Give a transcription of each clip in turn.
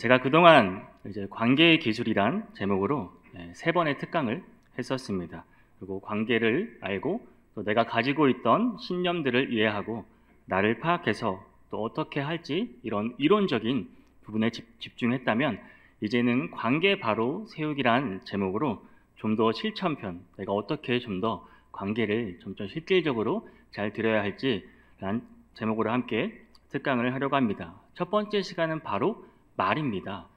제가 그동안 이제 관계의 기술이란 제목으로 3번의 특강을 했었습니다. 그리고 관계를 알고 또 내가 가지고 있던 신념들을 이해하고 나를 파악해서 또 어떻게 할지 이런 이론적인 부분에 집중했다면 이제는 관계 바로 세우기란 제목으로 좀 더 실천편, 내가 어떻게 좀 더 관계를 좀 실질적으로 잘 들여야 할지 라는 제목으로 함께 특강을 하려고 합니다. 첫 번째 시간은 바로 말입니다.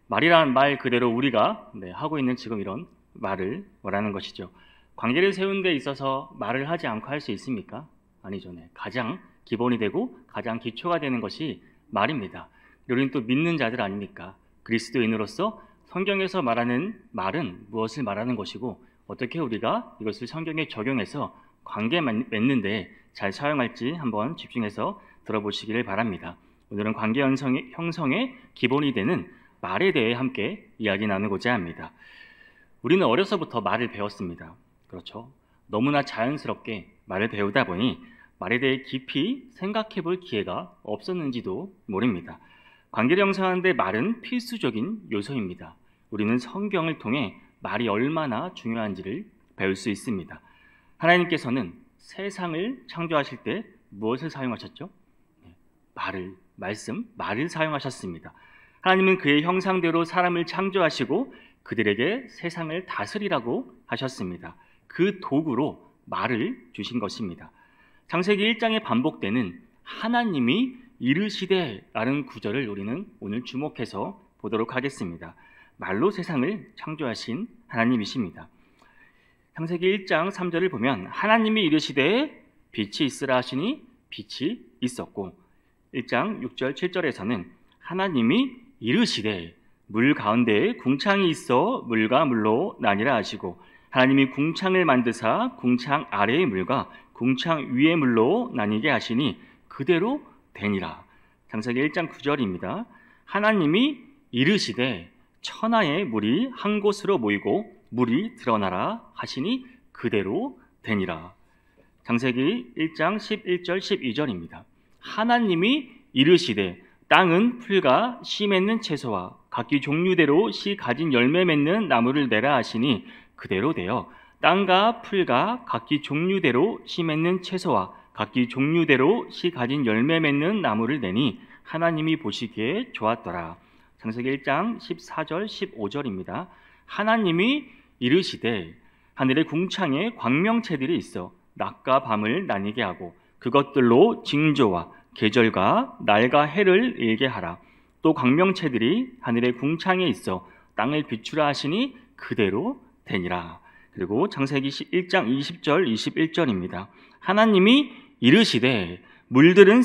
말이란 말 그대로 우리가 하고 있는 지금 이런 말을 말하는 것이죠. 관계를 세우는 데 있어서 말을 하지 않고 할 수 있습니까? 아니죠. 가장 기본이 되고 가장 기초가 되는 것이 말입니다. 우리는 또 믿는 자들 아닙니까? 그리스도인으로서 성경에서 말하는 말은 무엇을 말하는 것이고 어떻게 우리가 이것을 성경에 적용해서 관계 맺는데 잘 사용할지 한번 집중해서 들어보시기를 바랍니다. 오늘은 관계 형성의 기본이 되는 말에 대해 함께 이야기 나누고자 합니다. 우리는 어려서부터 말을 배웠습니다. 그렇죠? 너무나 자연스럽게 말을 배우다 보니 말에 대해 깊이 생각해 볼 기회가 없었는지도 모릅니다. 관계를 형성하는 데 말은 필수적인 요소입니다. 우리는 성경을 통해 말이 얼마나 중요한지를 배울 수 있습니다. 하나님께서는 세상을 창조하실 때 무엇을 사용하셨죠? 말을 사용하셨습니다. 하나님은 그의 형상대로 사람을 창조하시고 그들에게 세상을 다스리라고 하셨습니다. 그 도구로 말을 주신 것입니다. 창세기 1장에 반복되는 하나님이 이르시되라는 구절을 우리는 오늘 주목해서 보도록 하겠습니다. 말로 세상을 창조하신 하나님이십니다. 창세기 1장 3절을 보면 하나님이 이르시되 빛이 있으라 하시니 빛이 있었고 1장 6절 7절에서는 하나님이 이르시되 물 가운데에 궁창이 있어 물과 물로 나뉘라 하시고 하나님이 궁창을 만드사 궁창 아래의 물과 궁창 위의 물로 나뉘게 하시니 그대로 되니라. 창세기 1장 9절입니다. 하나님이 이르시되 천하의 물이 한 곳으로 모이고 물이 드러나라 하시니 그대로 되니라. 창세기 1장 11절 12절입니다. 하나님이 이르시되 땅은 풀과 씨 맺는 채소와 각기 종류대로 씨 가진 열매 맺는 나무를 내라 하시니 그대로 되어 땅과 풀과 각기 종류대로 씨 맺는 채소와 각기 종류대로 씨 가진 열매 맺는 나무를 내니 하나님이 보시기에 좋았더라. 창세기 1장 14절 15절입니다. 하나님이 이르시되 하늘의 궁창에 광명체들이 있어 낮과 밤을 나뉘게 하고 그것들로 징조와 계절과 날과 해를 일게 하라. 또 광명체들이 하늘의 궁창에 있어 땅을 비추라 하시니 그대로 되니라. 그리고 창세기 1장 20절 21절입니다. 하나님이 이르시되 물들은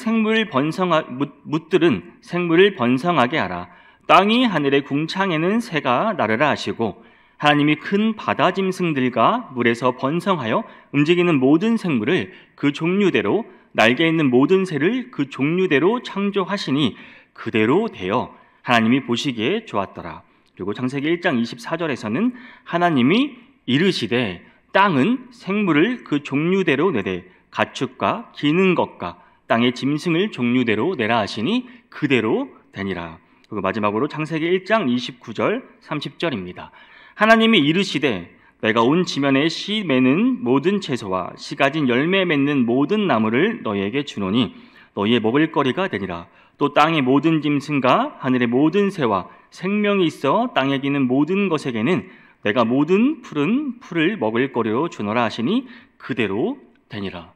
묻들은 생물을 번성하게 하라. 땅이 하늘의 궁창에는 새가 나르라 하시고 하나님이 큰 바다 짐승들과 물에서 번성하여 움직이는 모든 생물을 그 종류대로 날개 있는 모든 새를 그 종류대로 창조하시니 그대로 되어 하나님이 보시기에 좋았더라. 그리고 창세기 1장 24절에서는 하나님이 이르시되 땅은 생물을 그 종류대로 내되 가축과 기는 것과 땅의 짐승을 종류대로 내라 하시니 그대로 되니라. 그리고 마지막으로 창세기 1장 29절 30절입니다. 하나님이 이르시되 내가 온 지면에 씨 매는 모든 채소와 씨 가진 열매 맺는 모든 나무를 너희에게 주노니 너희의 먹을거리가 되니라. 또 땅의 모든 짐승과 하늘의 모든 새와 생명이 있어 땅에 기는 모든 것에게는 내가 모든 푸른 풀을 먹을거리로 주노라 하시니 그대로 되니라.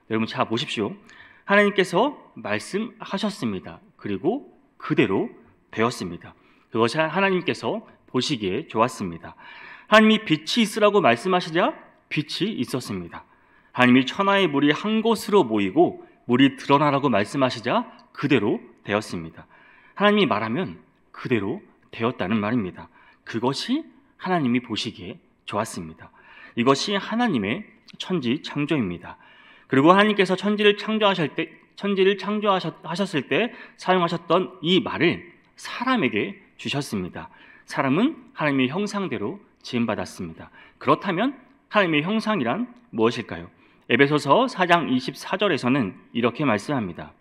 여러분 자 보십시오. 하나님께서 말씀하셨습니다. 그리고 그대로 되었습니다. 그것이 하나님께서 보시기에 좋았습니다. 하나님이 빛이 있으라고 말씀하시자 빛이 있었습니다. 하나님이 천하의 물이 한 곳으로 모이고 물이 드러나라고 말씀하시자 그대로 되었습니다. 하나님이 말하면 그대로 되었다는 말입니다. 그것이 하나님이 보시기에 좋았습니다. 이것이 하나님의 천지 창조입니다. 그리고 하나님께서 천지를 창조하셨을 때 사용하셨던 이 말을 사람에게 주셨습니다. 사람은 하나님의 형상대로 지음받았습니다. 그렇다면 하나님의 형상이란 무엇일까요? 에베소서 4장 24절에서는 이렇게 말씀합니다.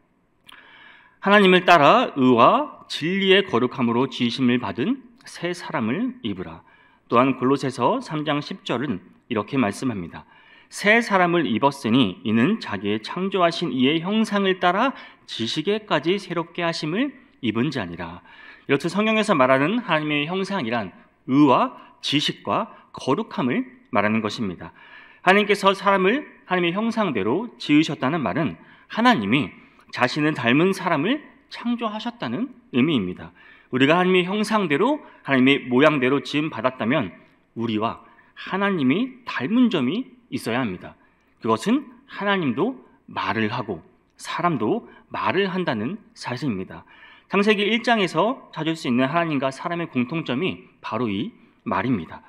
하나님을 따라 의와 진리의 거룩함으로 지으심을 받은 새 사람을 입으라. 또한 골로새서 3장 10절은 이렇게 말씀합니다. 새 사람을 입었으니 이는 자기의 창조하신 이의 형상을 따라 지식에까지 새롭게 하심을 입은 자니라. 이렇듯 성경에서 말하는 하나님의 형상이란 의와 지식과 거룩함을 말하는 것입니다. 하나님께서 사람을 하나님의 형상대로 지으셨다는 말은 하나님이 자신을 닮은 사람을 창조하셨다는 의미입니다. 우리가 하나님의 형상대로 하나님의 모양대로 지음 받았다면 우리와 하나님이 닮은 점이 있어야 합니다. 그것은 하나님도 말을 하고 사람도 말을 한다는 사실입니다. 창세기 1장에서 찾을 수 있는 하나님과 사람의 공통점이 바로 이 말입니다.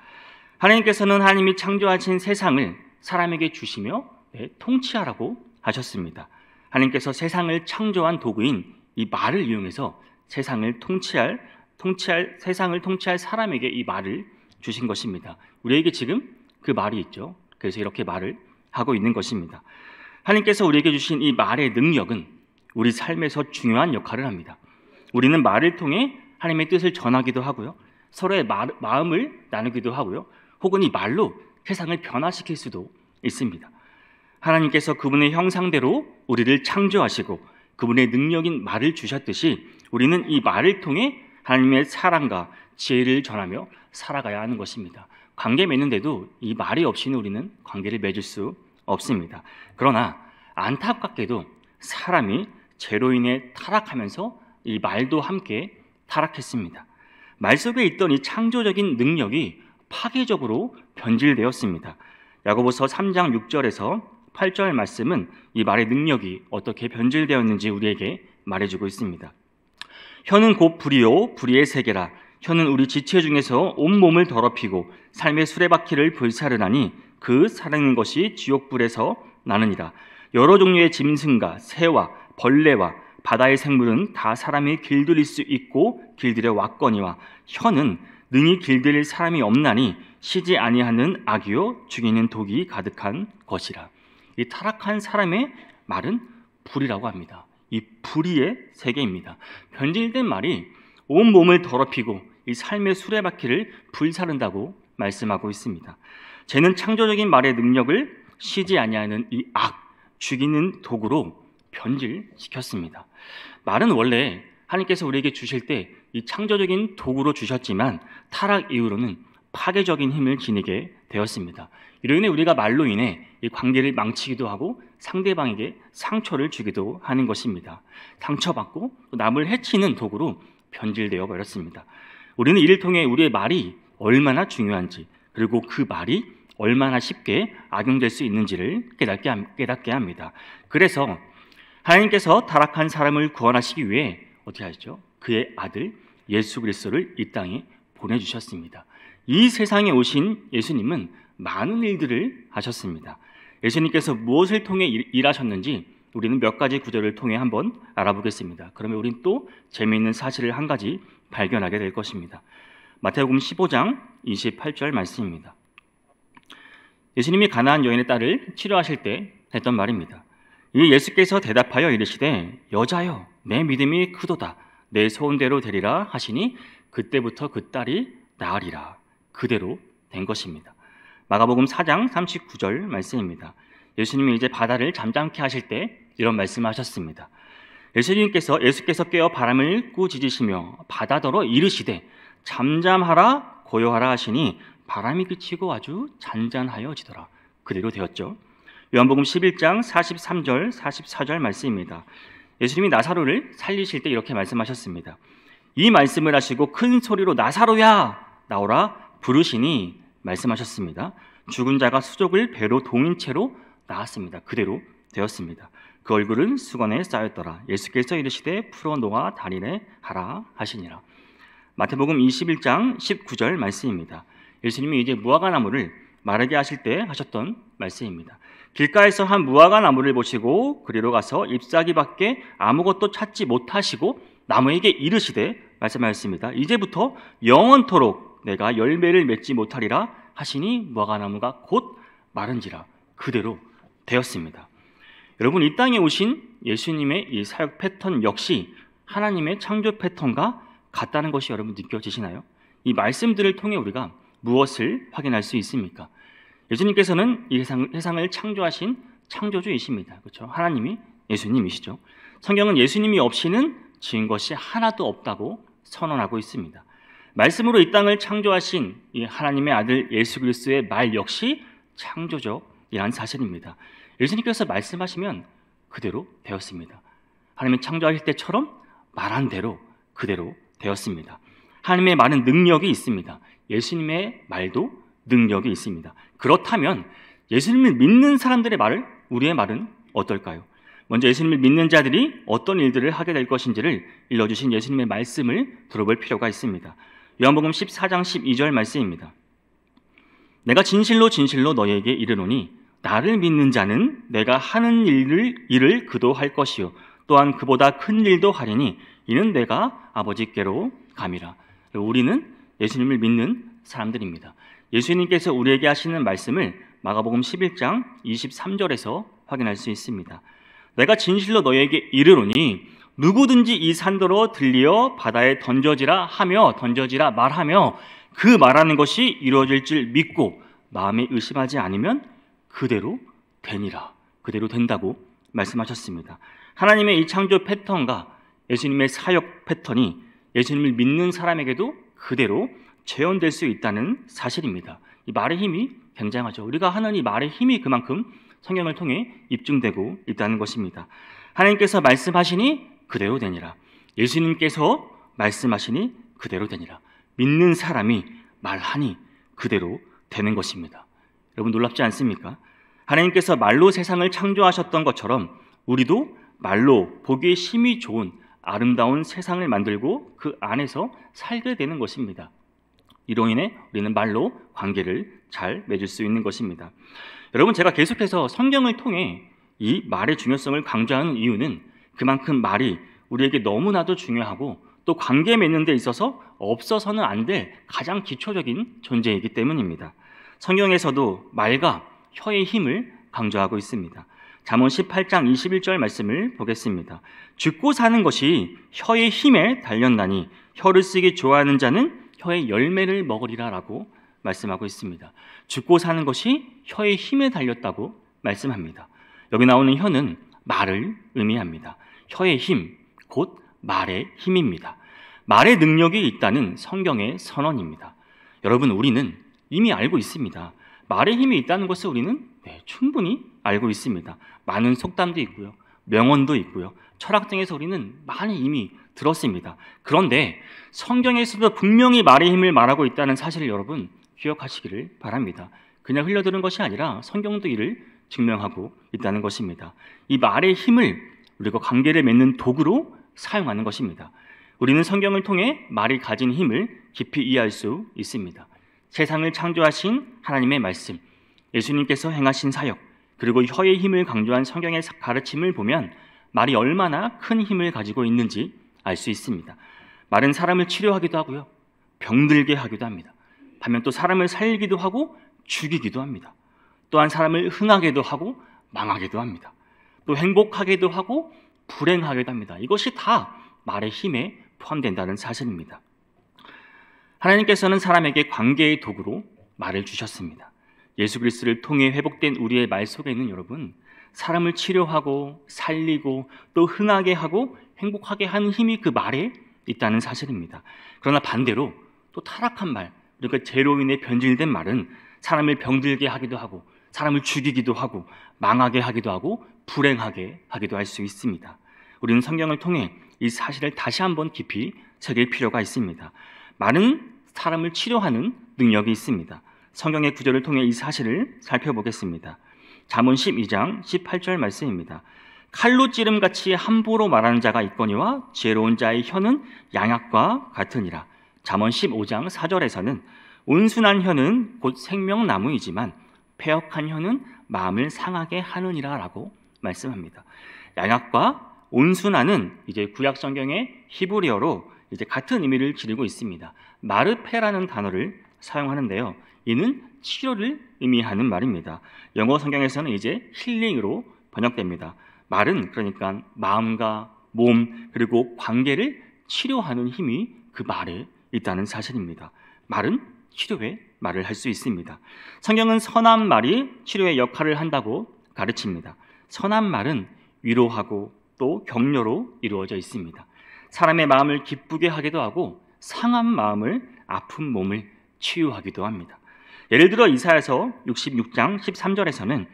하나님께서는 하나님이 창조하신 세상을 사람에게 주시며 통치하라고 하셨습니다. 하나님께서 세상을 창조한 도구인 이 말을 이용해서 세상을 통치할 사람에게 이 말을 주신 것입니다. 우리에게 지금 그 말이 있죠. 그래서 이렇게 말을 하고 있는 것입니다. 하나님께서 우리에게 주신 이 말의 능력은 우리 삶에서 중요한 역할을 합니다. 우리는 말을 통해 하나님의 뜻을 전하기도 하고요. 서로의 마음을 나누기도 하고요. 혹은 이 말로 세상을 변화시킬 수도 있습니다. 하나님께서 그분의 형상대로 우리를 창조하시고 그분의 능력인 말을 주셨듯이 우리는 이 말을 통해 하나님의 사랑과 지혜를 전하며 살아가야 하는 것입니다. 관계 맺는데도 이 말이 없이는 우리는 관계를 맺을 수 없습니다. 그러나 안타깝게도 사람이 죄로 인해 타락하면서 이 말도 함께 타락했습니다. 말 속에 있던 이 창조적인 능력이 파괴적으로 변질되었습니다. 야고보서 3장 6절에서 8절 말씀은 이 말의 능력이 어떻게 변질되었는지 우리에게 말해주고 있습니다. 혀는 곧 불이요 불의의 세계라. 혀는 우리 지체 중에서 온몸을 더럽히고 삶의 수레바퀴를 불사르나니 그 사르는 것이 지옥불에서 나느니라. 여러 종류의 짐승과 새와 벌레와 바다의 생물은 다 사람이 길들일 수 있고 길들여 왔거니와 혀는 능히 길들일 사람이 없나니 쉬지 아니하는 악이요 죽이는 독이 가득한 것이라. 이 타락한 사람의 말은 불이라고 합니다. 이 불의의 세계입니다. 변질된 말이 온 몸을 더럽히고 이 삶의 수레바퀴를 불사른다고 말씀하고 있습니다. 죄는 창조적인 말의 능력을 쉬지 아니하는 이 죽이는 도구로 변질시켰습니다. 말은 원래 하나님께서 우리에게 주실 때 이 창조적인 도구로 주셨지만 타락 이후로는 파괴적인 힘을 지니게 되었습니다. 이로 인해 우리가 말로 인해 이 관계를 망치기도 하고 상대방에게 상처를 주기도 하는 것입니다. 상처받고 남을 해치는 도구로 변질되어 버렸습니다. 우리는 이를 통해 우리의 말이 얼마나 중요한지 그리고 그 말이 얼마나 쉽게 악용될 수 있는지를 깨닫게 합니다. 그래서 하나님께서 타락한 사람을 구원하시기 위해 어떻게 하시죠? 그의 아들 예수 그리스도를 이 땅에 보내주셨습니다. 이 세상에 오신 예수님은 많은 일들을 하셨습니다. 예수님께서 무엇을 통해 일하셨는지 우리는 몇 가지 구절을 통해 한번 알아보겠습니다. 그러면 우리는 또 재미있는 사실을 한 가지 발견하게 될 것입니다. 마태복음 15장 28절 말씀입니다. 예수님이 가나안 여인의 딸을 치료하실 때 했던 말입니다. 이 예수께서 대답하여 이르시되 여자여 내 믿음이 크도다 내 소원대로 되리라 하시니 그때부터 그 딸이 나으리라. 그대로 된 것입니다. 마가복음 4장 39절 말씀입니다. 예수님이 이제 바다를 잠잠케 하실 때 이런 말씀하셨습니다. 예수께서 깨어 바람을 꾸짖으시며 바다더러 이르시되 잠잠하라 고요하라 하시니 바람이 그치고 아주 잔잔하여지더라. 그대로 되었죠. 요한복음 11장 43절 44절 말씀입니다. 예수님이 나사로를 살리실 때 이렇게 말씀하셨습니다. 이 말씀을 하시고 큰 소리로 나사로야 나오라 부르시니 말씀하셨습니다. 죽은 자가 수족을 배로 동인 채로 나왔습니다. 그대로 되었습니다. 그 얼굴은 수건에 쌓였더라. 예수께서 이르시되 풀어 놓아 다리래 하라 하시니라. 마태복음 21장 19절 말씀입니다. 예수님이 이제 무화과 나무를 마르게 하실 때 하셨던 말씀입니다. 길가에서 한 무화과 나무를 보시고 그리로 가서 잎사귀밖에 아무것도 찾지 못하시고 나무에게 이르시되 말씀하셨습니다. 이제부터 영원토록 내가 열매를 맺지 못하리라 하시니 무화과 나무가 곧 마른지라. 그대로 되었습니다. 여러분, 이 땅에 오신 예수님의 이 사역 패턴 역시 하나님의 창조 패턴과 같다는 것이 여러분 느껴지시나요? 이 말씀들을 통해 우리가 무엇을 확인할 수 있습니까? 예수님께서는 이 세상을 창조하신 창조주이십니다. 그렇죠? 하나님이 예수님이시죠. 성경은 예수님이 없이는 지은 것이 하나도 없다고 선언하고 있습니다. 말씀으로 이 땅을 창조하신 이 하나님의 아들 예수 그리스도의 말 역시 창조적이라는 사실입니다. 예수님께서 말씀하시면 그대로 되었습니다. 하나님이 창조하실 때처럼 말한 대로 그대로 되었습니다. 하나님의 말은 능력이 있습니다. 예수님의 말도 능력이 있습니다. 그렇다면 예수님을 믿는 사람들의 말을, 우리의 말은 어떨까요? 먼저 예수님을 믿는 자들이 어떤 일들을 하게 될 것인지를 일러주신 예수님의 말씀을 들어볼 필요가 있습니다. 요한복음 14장 12절 말씀입니다. 내가 진실로 진실로 너희에게 이르노니 나를 믿는 자는 내가 하는 일을 그도 할 것이요 또한 그보다 큰 일도 하리니 이는 내가 아버지께로 감이라. 우리는 예수님을 믿는 사람들입니다. 예수님께서 우리에게 하시는 말씀을 마가복음 11장 23절에서 확인할 수 있습니다. 내가 진실로 너희에게 이르노니 누구든지 이 산더러 들리어 바다에 던져지라 말하며 그 말하는 것이 이루어질 줄 믿고 마음에 의심하지 않으면 그대로 되니라. 그대로 된다고 말씀하셨습니다. 하나님의 이 창조 패턴과 예수님의 사역 패턴이 예수님을 믿는 사람에게도 그대로 재현될 수 있다는 사실입니다. 이 말의 힘이 굉장하죠. 우리가 하는 이 말의 힘이 그만큼 성경을 통해 입증되고 있다는 것입니다. 하나님께서 말씀하시니 그대로 되니라. 예수님께서 말씀하시니 그대로 되니라. 믿는 사람이 말하니 그대로 되는 것입니다. 여러분 놀랍지 않습니까? 하나님께서 말로 세상을 창조하셨던 것처럼 우리도 말로 보기에 심히 좋은 아름다운 세상을 만들고 그 안에서 살게 되는 것입니다. 이로 인해 우리는 말로 관계를 잘 맺을 수 있는 것입니다. 여러분, 제가 계속해서 성경을 통해 이 말의 중요성을 강조하는 이유는 그만큼 말이 우리에게 너무나도 중요하고 또 관계 맺는 데 있어서 없어서는 안 될 가장 기초적인 존재이기 때문입니다. 성경에서도 말과 혀의 힘을 강조하고 있습니다. 잠언 18장 21절 말씀을 보겠습니다. 죽고 사는 것이 혀의 힘에 달렸나니 혀를 쓰기 좋아하는 자는 혀의 열매를 먹으리라 라고 말씀하고 있습니다. 죽고 사는 것이 혀의 힘에 달렸다고 말씀합니다. 여기 나오는 혀는 말을 의미합니다. 혀의 힘, 곧 말의 힘입니다. 말의 능력이 있다는 성경의 선언입니다. 여러분, 우리는 이미 알고 있습니다. 말의 힘이 있다는 것을 우리는 충분히 알고 있습니다. 많은 속담도 있고요, 명언도 있고요, 철학 등에서 우리는 많이 이미 들었습니다. 그런데 성경에서도 분명히 말의 힘을 말하고 있다는 사실을 여러분 기억하시기를 바랍니다. 그냥 흘려들은 것이 아니라 성경도 이를 증명하고 있다는 것입니다. 이 말의 힘을 우리가 관계를 맺는 도구로 사용하는 것입니다. 우리는 성경을 통해 말이 가진 힘을 깊이 이해할 수 있습니다. 세상을 창조하신 하나님의 말씀, 예수님께서 행하신 사역, 그리고 혀의 힘을 강조한 성경의 가르침을 보면 말이 얼마나 큰 힘을 가지고 있는지 알 수 있습니다. 말은 사람을 치료하기도 하고요, 병들게 하기도 합니다. 반면 또 사람을 살리기도 하고 죽이기도 합니다. 또한 사람을 흥하게도 하고 망하게도 합니다. 또 행복하게도 하고 불행하게도 합니다. 이것이 다 말의 힘에 포함된다는 사실입니다. 하나님께서는 사람에게 관계의 도구로 말을 주셨습니다. 예수 그리스도를 통해 회복된 우리의 말 속에는 여러분, 사람을 치료하고 살리고 또 흥하게 하고 행복하게 하는 힘이 그 말에 있다는 사실입니다. 그러나 반대로 또 타락한 말, 그러니까 죄로 인해 변질된 말은 사람을 병들게 하기도 하고 사람을 죽이기도 하고 망하게 하기도 하고 불행하게 하기도 할 수 있습니다. 우리는 성경을 통해 이 사실을 다시 한번 깊이 새길 필요가 있습니다. 말은 사람을 치료하는 능력이 있습니다. 성경의 구절을 통해 이 사실을 살펴보겠습니다. 잠언 12장 18절 말씀입니다. 칼로 찌름같이 함부로 말하는 자가 있거니와 지혜로운 자의 혀는 양약과 같으니라. 잠언 15장 4절에서는 온순한 혀는 곧 생명나무이지만 패역한 혀는 마음을 상하게 하느니라 라고 말씀합니다. 양약과 온순한은 이제 구약 성경의 히브리어로 이제 같은 의미를 지니고 있습니다. 마르페라는 단어를 사용하는데요, 이는 치료를 의미하는 말입니다. 영어 성경에서는 이제 힐링으로 번역됩니다. 말은 그러니까 마음과 몸 그리고 관계를 치료하는 힘이 그 말에 있다는 사실입니다. 말은 치료의 말을 할 수 있습니다. 성경은 선한 말이 치료의 역할을 한다고 가르칩니다. 선한 말은 위로하고 또 격려로 이루어져 있습니다. 사람의 마음을 기쁘게 하기도 하고 상한 마음을 아픈 몸을 치유하기도 합니다. 예를 들어 이사야서 66장 13절에서는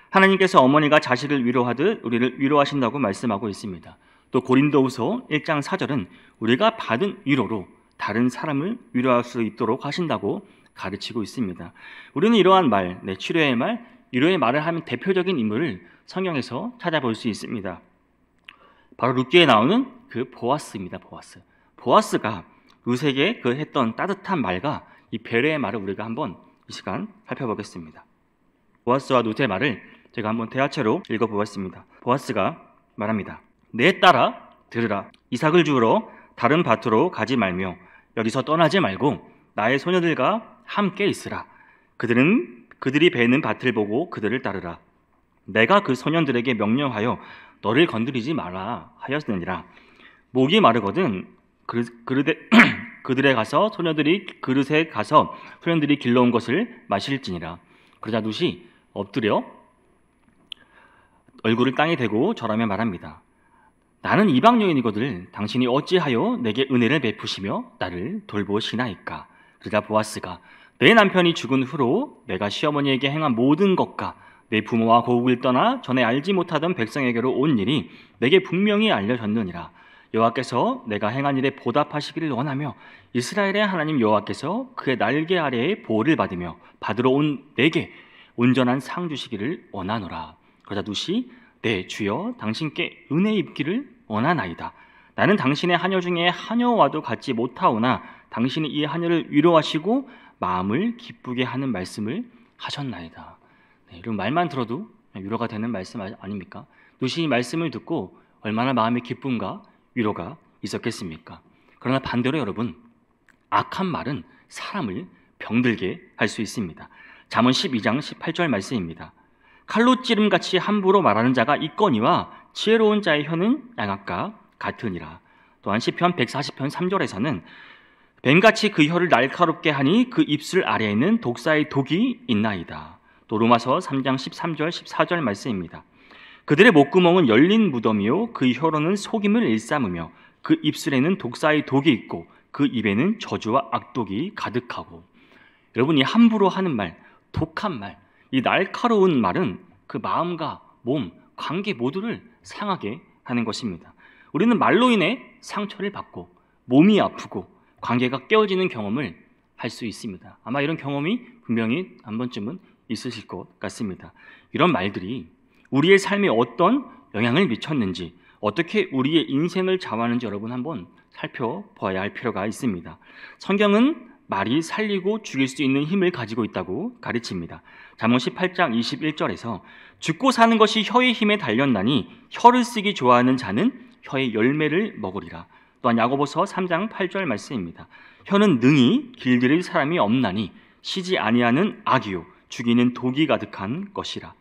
하나님께서 어머니가 자식을 위로하듯 우리를 위로하신다고 말씀하고 있습니다. 또 고린도후서 1장 4절은 우리가 받은 위로로 다른 사람을 위로할 수 있도록 하신다고 가르치고 있습니다. 우리는 이러한 말, 치료의 말, 위로의 말을 하는 대표적인 인물을 성경에서 찾아볼 수 있습니다. 바로 룻기에 나오는 그 보아스입니다. 보아스가 룻에게 그 했던 따뜻한 말과 이 배려의 말을 우리가 한번 이 시간 살펴보겠습니다. 보아스와 룻의 말을 제가 한번 대화체로 읽어보았습니다. 보아스가 말합니다. 내 딸아 들으라. 이삭을 주우러 다른 밭으로 가지 말며 여기서 떠나지 말고 나의 소녀들과 함께 있으라. 그들이 베는 밭을 보고 그들을 따르라. 내가 그 소년들에게 명령하여 너를 건드리지 마라 하였느니라. 목이 마르거든 그들에 가서 그릇에 가서 소년들이 길러온 것을 마실지니라. 그러자 룻이 엎드려 얼굴을 땅에 대고 절하며 말합니다. 나는 이방 여인이거늘 당신이 어찌하여 내게 은혜를 베푸시며 나를 돌보시나이까. 그러자 보아스가 내 남편이 죽은 후로 내가 시어머니에게 행한 모든 것과 내 부모와 고국을 떠나 전에 알지 못하던 백성에게로 온 일이 내게 분명히 알려졌느니라. 여호와께서 내가 행한 일에 보답하시기를 원하며 이스라엘의 하나님 여호와께서 그의 날개 아래에 보호를 받으러 온 내게 온전한 상 주시기를 원하노라. 그러자 룻이 네 주여 당신께 은혜 입기를 원하나이다. 나는 당신의 하녀 중에 하녀와도 같지 못하오나 당신이 이 하녀를 위로하시고 마음을 기쁘게 하는 말씀을 하셨나이다. 이런 말만 들어도 위로가 되는 말씀 아닙니까? 룻이 이 말씀을 듣고 얼마나 마음의 기쁨과 위로가 있었겠습니까? 그러나 반대로 여러분, 악한 말은 사람을 병들게 할 수 있습니다. 잠언 12장 18절 말씀입니다. 칼로 찌름같이 함부로 말하는 자가 있거니와 지혜로운 자의 혀는 양압과 같으니라. 또한 시편 140편 3절에서는 뱀같이 그 혀를 날카롭게 하니 그 입술 아래에는 독사의 독이 있나이다. 또 로마서 3장 13절 14절 말씀입니다. 그들의 목구멍은 열린 무덤이요 그 혀로는 속임을 일삼으며 그 입술에는 독사의 독이 있고 그 입에는 저주와 악독이 가득하고. 여러분, 이 함부로 하는 말, 독한 말, 이 날카로운 말은 그 마음과 몸, 관계 모두를 상하게 하는 것입니다. 우리는 말로 인해 상처를 받고 몸이 아프고 관계가 깨어지는 경험을 할 수 있습니다. 아마 이런 경험이 분명히 한 번쯤은 있으실 것 같습니다. 이런 말들이 우리의 삶에 어떤 영향을 미쳤는지, 어떻게 우리의 인생을 좌우하는지 여러분 한번 살펴봐야 할 필요가 있습니다. 성경은 말이 살리고 죽일 수 있는 힘을 가지고 있다고 가르칩니다. 잠언 18장 21절에서 죽고 사는 것이 혀의 힘에 달렸나니 혀를 쓰기 좋아하는 자는 혀의 열매를 먹으리라. 또한 야고보서 3장 8절 말씀입니다. 혀는 능히 길들일 사람이 없나니 쉬지 아니하는 악이요 죽이는 독이 가득한 것이라.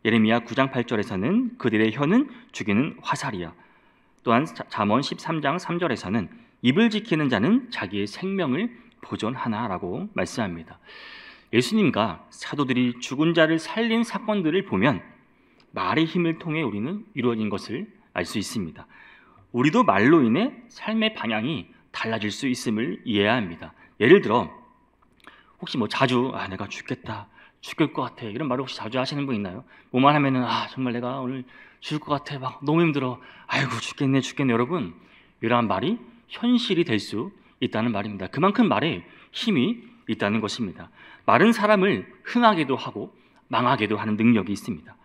예레미야 9장 8절에서는 그들의 혀는 죽이는 화살이야. 또한 잠언 13장 3절에서는 입을 지키는 자는 자기의 생명을 보존하나라고 말씀합니다. 예수님과 사도들이 죽은 자를 살린 사건들을 보면 말의 힘을 통해 우리는 이루어진 것을 알 수 있습니다. 우리도 말로 인해 삶의 방향이 달라질 수 있음을 이해해야 합니다. 예를 들어 혹시 자주 내가 죽겠다, 죽을 것 같아 이런 말을 혹시 자주 하시는 분 있나요? 뭐만 하면은 정말 내가 오늘 죽을 것 같아, 막 너무 힘들어, 아이고 죽겠네. 여러분, 이러한 말이 현실이 될 수 있다는 말입니다. 그만큼 말에 힘이 있다는 것입니다. 말은 사람을 흥하게도 하고 망하게도 하는 능력이 있습니다.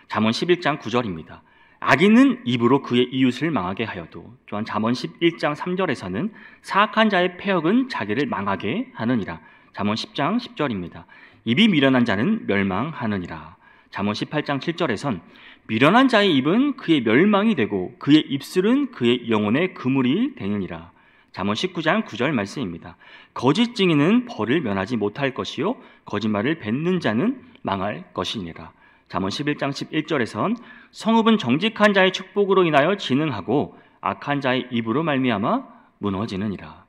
잠언 11장 9절입니다. 악인은 입으로 그의 이웃을 망하게 하여도. 또한 잠언 11장 3절에서는 사악한 자의 패역은 자기를 망하게 하느니라. 잠언 10장 10절입니다. 입이 미련한 자는 멸망하느니라. 잠언 18장 7절에선 미련한 자의 입은 그의 멸망이 되고 그의 입술은 그의 영혼의 그물이 되느니라. 잠언 19장 9절 말씀입니다. 거짓 증인은 벌을 면하지 못할 것이요 거짓말을 뱉는 자는 망할 것이니라. 잠언 11장 11절에선 성읍은 정직한 자의 축복으로 인하여 진흥하고 악한 자의 입으로 말미암아 무너지느니라.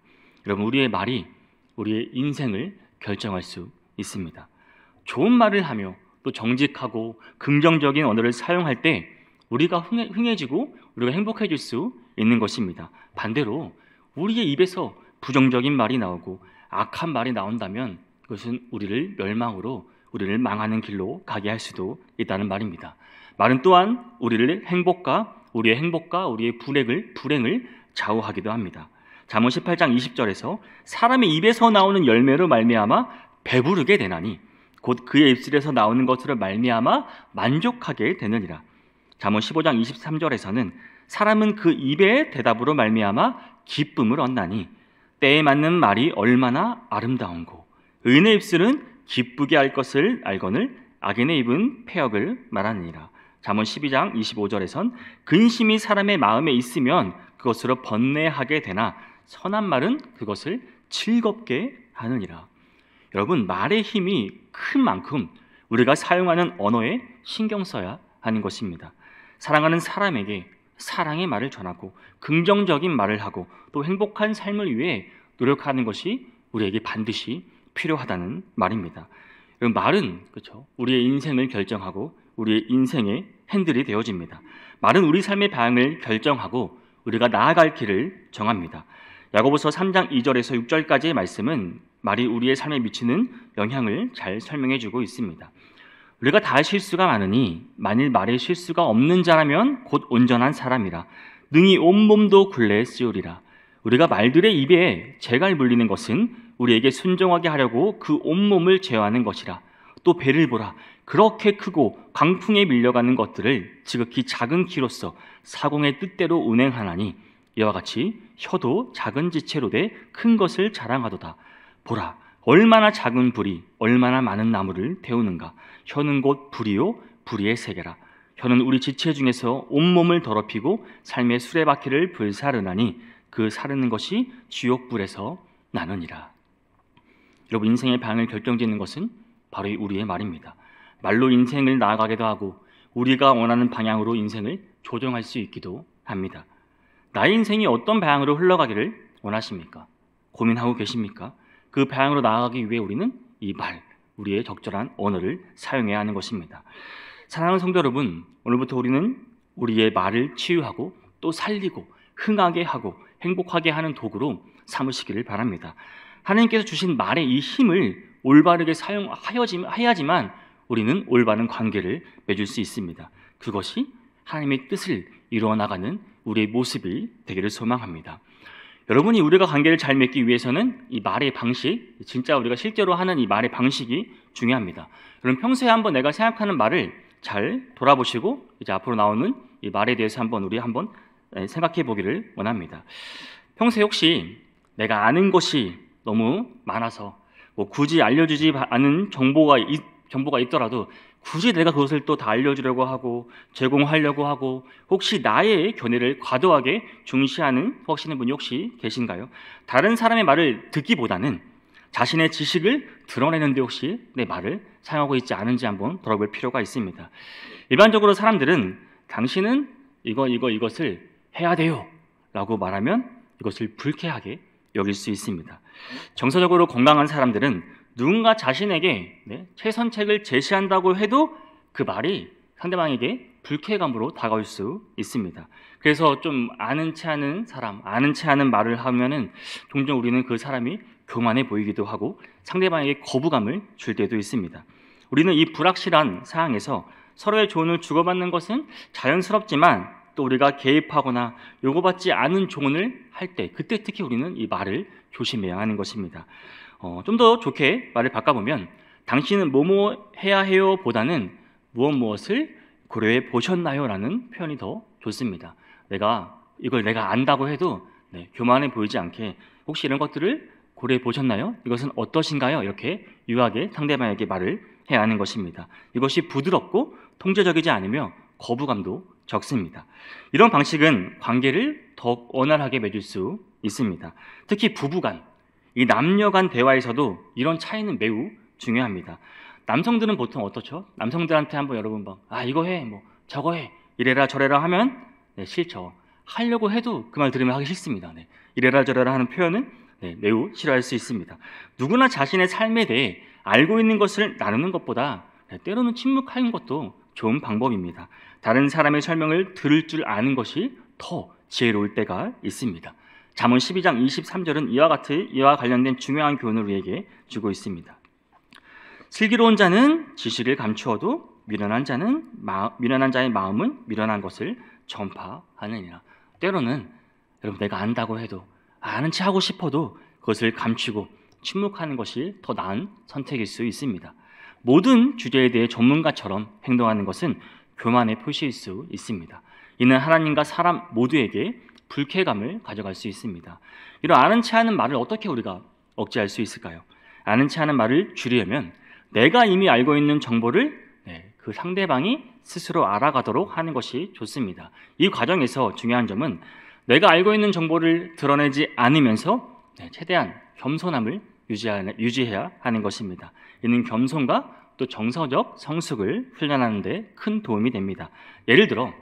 여러분, 우리의 말이 우리의 인생을 결정할 수 있습니다. 좋은 말을 하며 또 정직하고 긍정적인 언어를 사용할 때 우리가 흥해지고 우리가 행복해질 수 있는 것입니다. 반대로 우리의 입에서 부정적인 말이 나오고 악한 말이 나온다면 그것은 우리를 멸망으로, 우리를 망하는 길로 가게 할 수도 있다는 말입니다. 말은 또한 우리의 행복과 우리의 불행을 좌우하기도 합니다. 잠언 18장 20절에서 사람의 입에서 나오는 열매로 말미암아 배부르게 되나니 곧 그의 입술에서 나오는 것으로 말미암아 만족하게 되느니라. 잠언 15장 23절에서는 사람은 그 입의 대답으로 말미암아 기쁨을 얻나니 때에 맞는 말이 얼마나 아름다운고 의인의 입술은 기쁘게 할 것을 알거늘 악인의 입은 패역을 말하느니라. 잠언 12장 25절에선 근심이 사람의 마음에 있으면 그것으로 번뇌하게 되나 선한 말은 그것을 즐겁게 하느니라. 여러분, 말의 힘이 큰 만큼 우리가 사용하는 언어에 신경 써야 하는 것입니다. 사랑하는 사람에게 사랑의 말을 전하고 긍정적인 말을 하고 또 행복한 삶을 위해 노력하는 것이 우리에게 반드시 필요하다는 말입니다. 여러분, 말은 그렇죠, 우리의 인생을 결정하고 우리의 인생의 핸들이 되어집니다. 말은 우리 삶의 방향을 결정하고 우리가 나아갈 길을 정합니다. 야고보서 3장 2절에서 6절까지의 말씀은 말이 우리의 삶에 미치는 영향을 잘 설명해 주고 있습니다. 우리가 다 실수가 많으니 만일 말에 실수가 없는 자라면 곧 온전한 사람이라 능히 온몸도 굴레에 씌우리라. 우리가 말들의 입에 재갈 물리는 것은 우리에게 순종하게 하려고 그 온몸을 제어하는 것이라. 또 배를 보라. 그렇게 크고 강풍에 밀려가는 것들을 지극히 작은 키로서 사공의 뜻대로 운행하나니 이와 같이 혀도 작은 지체로 돼 큰 것을 자랑하도다. 보라, 얼마나 작은 불이 얼마나 많은 나무를 태우는가. 혀는 곧 불이요 불의의 세계라. 혀는 우리 지체 중에서 온몸을 더럽히고 삶의 수레바퀴를 불사르나니 그 사르는 것이 지옥불에서 나느니라. 여러분, 인생의 방향을 결정짓는 것은 바로 우리의 말입니다. 말로 인생을 나아가기도 하고 우리가 원하는 방향으로 인생을 조정할 수 있기도 합니다. 나의 인생이 어떤 방향으로 흘러가기를 원하십니까? 고민하고 계십니까? 그 방향으로 나아가기 위해 우리는 이 말, 우리의 적절한 언어를 사용해야 하는 것입니다. 사랑하는 성도 여러분, 오늘부터 우리는 우리의 말을 치유하고 또 살리고 흥하게 하고 행복하게 하는 도구로 삼으시기를 바랍니다. 하나님께서 주신 말의 이 힘을 올바르게 사용해야지만 우리는 올바른 관계를 맺을 수 있습니다. 그것이 하나님의 뜻을 이루어나가는 우리의 모습이 되기를 소망합니다. 여러분이 우리가 관계를 잘 맺기 위해서는 이 말의 방식, 진짜 우리가 실제로 하는 이 말의 방식이 중요합니다. 여러분, 평소에 한번 내가 생각하는 말을 잘 돌아보시고 이제 앞으로 나오는 이 말에 대해서 우리 한번 생각해 보기를 원합니다. 평소에 혹시 내가 아는 것이 너무 많아서 굳이 알려주지 않은 정보가 있더라도 굳이 내가 그것을 또 다 알려주려고 하고 제공하려고 하고 혹시 나의 견해를 과도하게 중시하는 분이 혹시 계신가요? 다른 사람의 말을 듣기보다는 자신의 지식을 드러내는 데 혹시 내 말을 사용하고 있지 않은지 한번 돌아볼 필요가 있습니다. 일반적으로 사람들은 당신은 이것을 해야 돼요 라고 말하면 이것을 불쾌하게 여길 수 있습니다. 정서적으로 건강한 사람들은 누군가 자신에게 최선책을 제시한다고 해도 그 말이 상대방에게 불쾌감으로 다가올 수 있습니다. 그래서 좀 아는 체 하는 말을 하면은 종종 우리는 그 사람이 교만해 보이기도 하고 상대방에게 거부감을 줄 때도 있습니다. 우리는 이 불확실한 상황에서 서로의 조언을 주고받는 것은 자연스럽지만 또 우리가 개입하거나 요구받지 않은 조언을 할 때 그때 특히 우리는 이 말을 조심해야 하는 것입니다. 좀 더 좋게 말을 바꿔보면 당신은 뭐뭐 해야 해요 보다는 무엇을 고려해 보셨나요? 라는 표현이 더 좋습니다. 이걸 내가 안다고 해도 교만해 보이지 않게 혹시 이런 것들을 고려해 보셨나요? 이것은 어떠신가요? 이렇게 유하게 상대방에게 말을 해야 하는 것입니다. 이것이 부드럽고 통제적이지 않으며 거부감도 적습니다. 이런 방식은 관계를 더 원활하게 맺을 수 있습니다. 특히 부부간, 이 남녀 간 대화에서도 이런 차이는 매우 중요합니다. 남성들은 보통 어떻죠? 남성들한테 한번 여러분 이거 해, 저거 해, 이래라 저래라 하면 싫죠. 하려고 해도 그 말 들으면 하기 싫습니다. 네. 이래라 저래라 하는 표현은 매우 싫어할 수 있습니다. 누구나 자신의 삶에 대해 알고 있는 것을 나누는 것보다 때로는 침묵하는 것도 좋은 방법입니다. 다른 사람의 설명을 들을 줄 아는 것이 더 지혜로울 때가 있습니다. 잠언 12장 23절은 이와 관련된 중요한 교훈을 우리에게 주고 있습니다. 슬기로운 자는 지식을 감추어도 미련한 자의 마음은 미련한 것을 전파하느니라. 때로는 여러분, 내가 안다고 해도 아는 체 하고 싶어도 그것을 감추고 침묵하는 것이 더 나은 선택일 수 있습니다. 모든 주제에 대해 전문가처럼 행동하는 것은 교만의 표시일 수 있습니다. 이는 하나님과 사람 모두에게 불쾌감을 가져갈 수 있습니다. 이런 아는 체 하는 말을 어떻게 우리가 억제할 수 있을까요? 아는 체 하는 말을 줄이려면 내가 이미 알고 있는 정보를 그 상대방이 스스로 알아가도록 하는 것이 좋습니다. 이 과정에서 중요한 점은 내가 알고 있는 정보를 드러내지 않으면서 최대한 겸손함을 유지해야 하는 것입니다. 이는 겸손과 또 정서적 성숙을 훈련하는 데 큰 도움이 됩니다. 예를 들어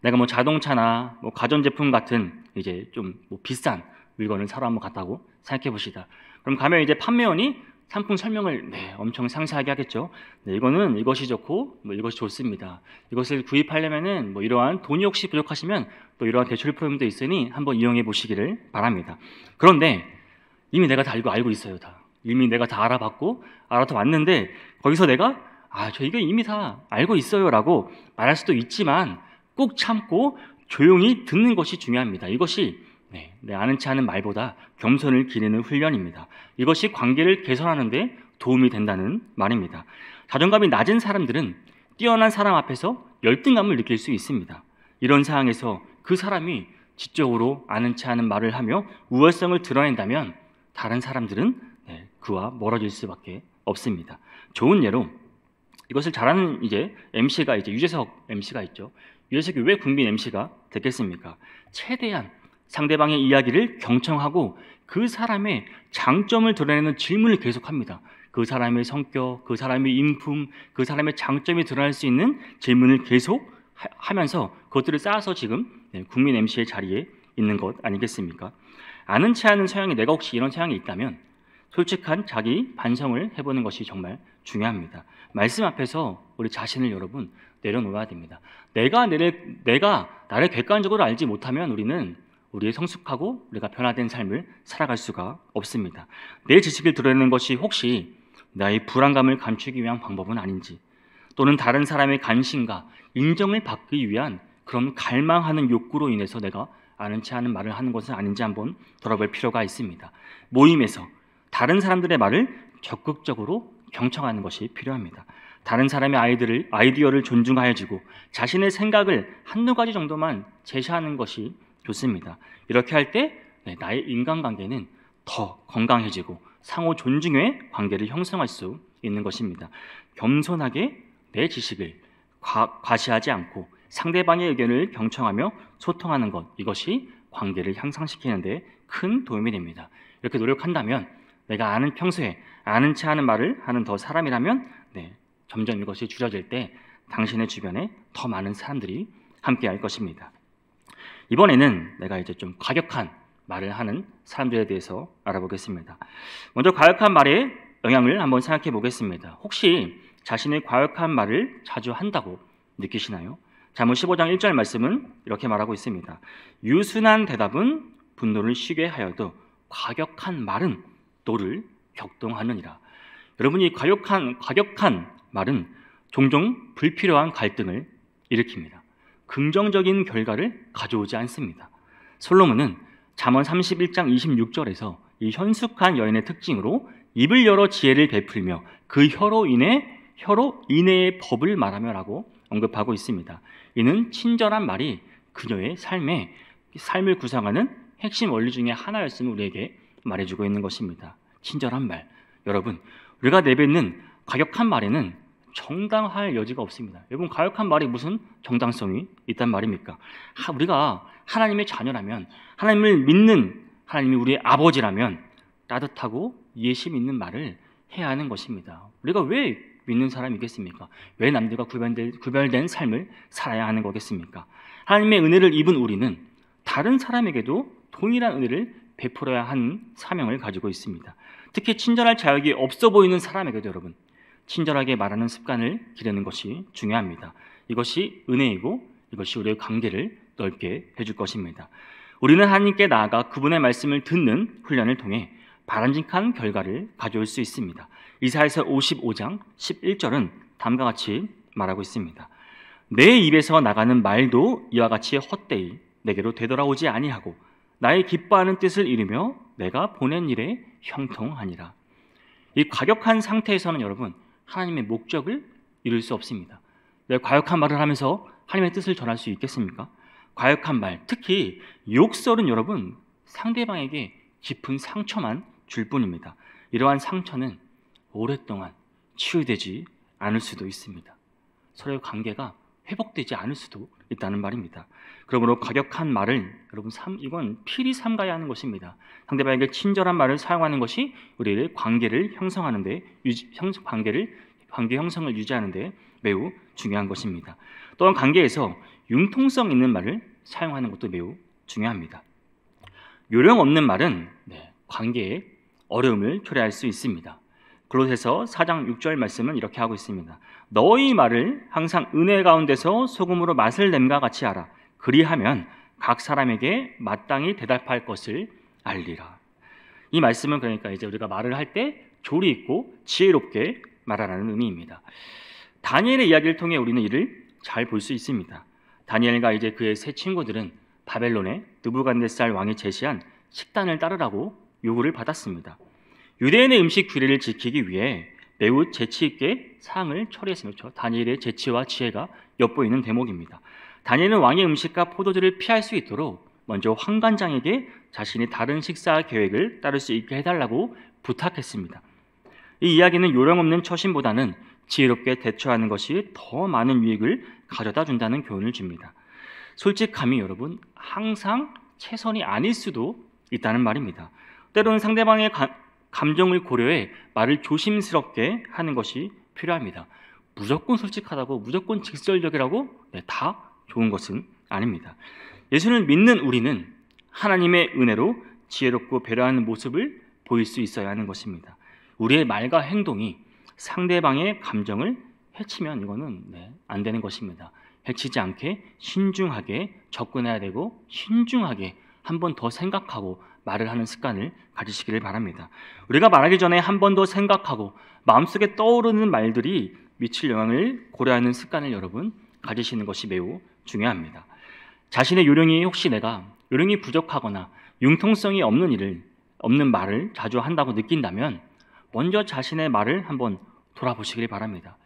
내가 뭐 자동차나 뭐 가전제품 같은 이제 좀 비싼 물건을 사러 한번 갔다고 생각해 보시다. 그럼 가면 이제 판매원이 상품 설명을 엄청 상세하게 하겠죠. 이거는 이것이 좋고 뭐 이것이 좋습니다. 이것을 구입하려면은 뭐 이러한 돈이 혹시 부족하시면 또 이러한 대출 프로그램도 있으니 한번 이용해 보시기를 바랍니다. 그런데 이미 내가 다 알고 있어요. 이미 내가 다 알아봤고 알아서 왔는데 거기서 내가 저 이거 이미 다 알고 있어요라고 말할 수도 있지만 꼭 참고 조용히 듣는 것이 중요합니다. 이것이 내 아는 체 하는 말보다 겸손을 기르는 훈련입니다. 이것이 관계를 개선하는 데 도움이 된다는 말입니다. 자존감이 낮은 사람들은 뛰어난 사람 앞에서 열등감을 느낄 수 있습니다. 이런 상황에서 그 사람이 지적으로 아는 체 하는 말을 하며 우월성을 드러낸다면 다른 사람들은 그와 멀어질 수밖에 없습니다. 좋은 예로 이것을 잘하는 MC가 유재석 MC가 있죠. 유재석이 왜 국민 MC가 됐겠습니까? 최대한 상대방의 이야기를 경청하고 그 사람의 장점을 드러내는 질문을 계속합니다. 그 사람의 성격, 그 사람의 인품, 그 사람의 장점이 드러날 수 있는 질문을 계속 하면서 그것들을 쌓아서 지금 국민 MC의 자리에 있는 것 아니겠습니까? 아는 체 하는 성향이 내가 혹시 이런 성향이 있다면 솔직한 자기 반성을 해보는 것이 정말 중요합니다. 말씀 앞에서 우리 자신을 여러분 내려놓아야 됩니다. 내가 나를 객관적으로 알지 못하면 우리는 우리의 성숙하고 우리가 변화된 삶을 살아갈 수가 없습니다. 내 지식을 드러내는 것이 혹시 나의 불안감을 감추기 위한 방법은 아닌지, 또는 다른 사람의 관심과 인정을 받기 위한 그런 갈망하는 욕구로 인해서 내가 아는 체 하는 말을 하는 것은 아닌지 한번 돌아볼 필요가 있습니다. 모임에서 다른 사람들의 말을 적극적으로 경청하는 것이 필요합니다. 다른 사람의 아이디어를 존중하여주고 자신의 생각을 한두 가지 정도만 제시하는 것이 좋습니다. 이렇게 할 때 나의 인간관계는 더 건강해지고 상호 존중의 관계를 형성할 수 있는 것입니다. 겸손하게 내 지식을 과시하지 않고 상대방의 의견을 경청하며 소통하는 것, 이것이 관계를 향상시키는 데 큰 도움이 됩니다. 이렇게 노력한다면 내가 평소에 아는 체 하는 말을 하는 더 사람이라면 점점 이것이 줄어들 때 당신의 주변에 더 많은 사람들이 함께 할 것입니다. 이번에는 내가 좀 과격한 말을 하는 사람들에 대해서 알아보겠습니다. 먼저 과격한 말의 영향을 한번 생각해 보겠습니다. 혹시 자신의 과격한 말을 자주 한다고 느끼시나요? 잠언 15장 1절 말씀은 이렇게 말하고 있습니다. 유순한 대답은 분노를 쉬게 하여도 과격한 말은 너를 격동하느니라. 여러분이 과격한 말은 종종 불필요한 갈등을 일으킵니다. 긍정적인 결과를 가져오지 않습니다. 솔로몬은 잠언 31장 26절에서 이 현숙한 여인의 특징으로 입을 열어 지혜를 베풀며 그 혀로 인해의 법을 말하며라고 언급하고 있습니다. 이는 친절한 말이 그녀의 삶을 구성하는 핵심 원리 중에 하나였음을 우리에게 말해주고 있는 것입니다. 친절한 말. 여러분, 우리가 내뱉는 과격한 말에는 정당할 여지가 없습니다. 여러분, 과격한 말이 무슨 정당성이 있단 말입니까? 우리가 하나님의 자녀라면, 하나님을 믿는 하나님이 우리의 아버지라면 따뜻하고 이해심 있는 말을 해야 하는 것입니다. 우리가 왜 믿는 사람이겠습니까? 왜 남들과 구별된 삶을 살아야 하는 거겠습니까? 하나님의 은혜를 입은 우리는 다른 사람에게도 동일한 은혜를 베풀어야 하는 사명을 가지고 있습니다. 특히 친절할 자격이 없어 보이는 사람에게도 여러분, 친절하게 말하는 습관을 기르는 것이 중요합니다. 이것이 은혜이고 이것이 우리의 관계를 넓게 해줄 것입니다. 우리는 하나님께 나아가 그분의 말씀을 듣는 훈련을 통해 바람직한 결과를 가져올 수 있습니다. 이사야서 55장 11절은 다음과 같이 말하고 있습니다. 내 입에서 나가는 말도 이와 같이 헛되이 내게로 되돌아오지 아니하고 나의 기뻐하는 뜻을 이루며 내가 보낸 일에 형통하니라. 이 과격한 상태에서는 여러분, 하나님의 목적을 이룰 수 없습니다. 내가 과격한 말을 하면서 하나님의 뜻을 전할 수 있겠습니까? 과격한 말, 특히 욕설은 여러분, 상대방에게 깊은 상처만 줄 뿐입니다. 이러한 상처는 오랫동안 치유되지 않을 수도 있습니다. 서로의 관계가 회복되지 않을 수도 있다는 말입니다. 그러므로 과격한 말을 여러분, 이건 필히 삼가야 하는 것입니다. 상대방에게 친절한 말을 사용하는 것이 우리의 관계를 형성하는데, 관계 형성을 유지하는데 매우 중요한 것입니다. 또한 관계에서 융통성 있는 말을 사용하는 것도 매우 중요합니다. 요령 없는 말은 관계에 어려움을 초래할 수 있습니다. 골로새서 4장 6절 말씀은 이렇게 하고 있습니다. 너희 말을 항상 은혜 가운데서 소금으로 맛을 냄과 같이 하라. 그리하면 각 사람에게 마땅히 대답할 것을 알리라. 이 말씀은 그러니까 이제 우리가 말을 할 때 조리 있고 지혜롭게 말하라는 의미입니다. 다니엘의 이야기를 통해 우리는 이를 잘 볼 수 있습니다. 다니엘과 이제 그의 세 친구들은 바벨론의 느부갓네살 왕이 제시한 식단을 따르라고 요구를 받았습니다. 유대인의 음식 규례를 지키기 위해 매우 재치 있게 사항을 처리했습니다. 다니엘의 재치와 지혜가 엿보이는 대목입니다. 다니엘은 왕의 음식과 포도주를 피할 수 있도록 먼저 환관장에게 자신이 다른 식사 계획을 따를 수 있게 해달라고 부탁했습니다. 이 이야기는 요령 없는 처신보다는 지혜롭게 대처하는 것이 더 많은 유익을 가져다 준다는 교훈을 줍니다. 솔직함이 여러분, 항상 최선이 아닐 수도 있다는 말입니다. 때로는 상대방의 감정을 고려해 말을 조심스럽게 하는 것이 필요합니다. 무조건 솔직하다고, 무조건 직설적이라고 다 좋은 것은 아닙니다. 예수를 믿는 우리는 하나님의 은혜로 지혜롭고 배려하는 모습을 보일 수 있어야 하는 것입니다. 우리의 말과 행동이 상대방의 감정을 해치면 이거는 안 되는 것입니다. 해치지 않게 신중하게 접근해야 되고, 신중하게 한 번 더 생각하고 말을 하는 습관을 가지시기를 바랍니다. 우리가 말하기 전에 한 번 더 생각하고 마음속에 떠오르는 말들이 미칠 영향을 고려하는 습관을 여러분 가지시는 것이 매우 중요합니다. 자신의 요령이, 혹시 내가 요령이 부족하거나 융통성이 없는 말을 자주 한다고 느낀다면 먼저 자신의 말을 한번 돌아보시길 바랍니다.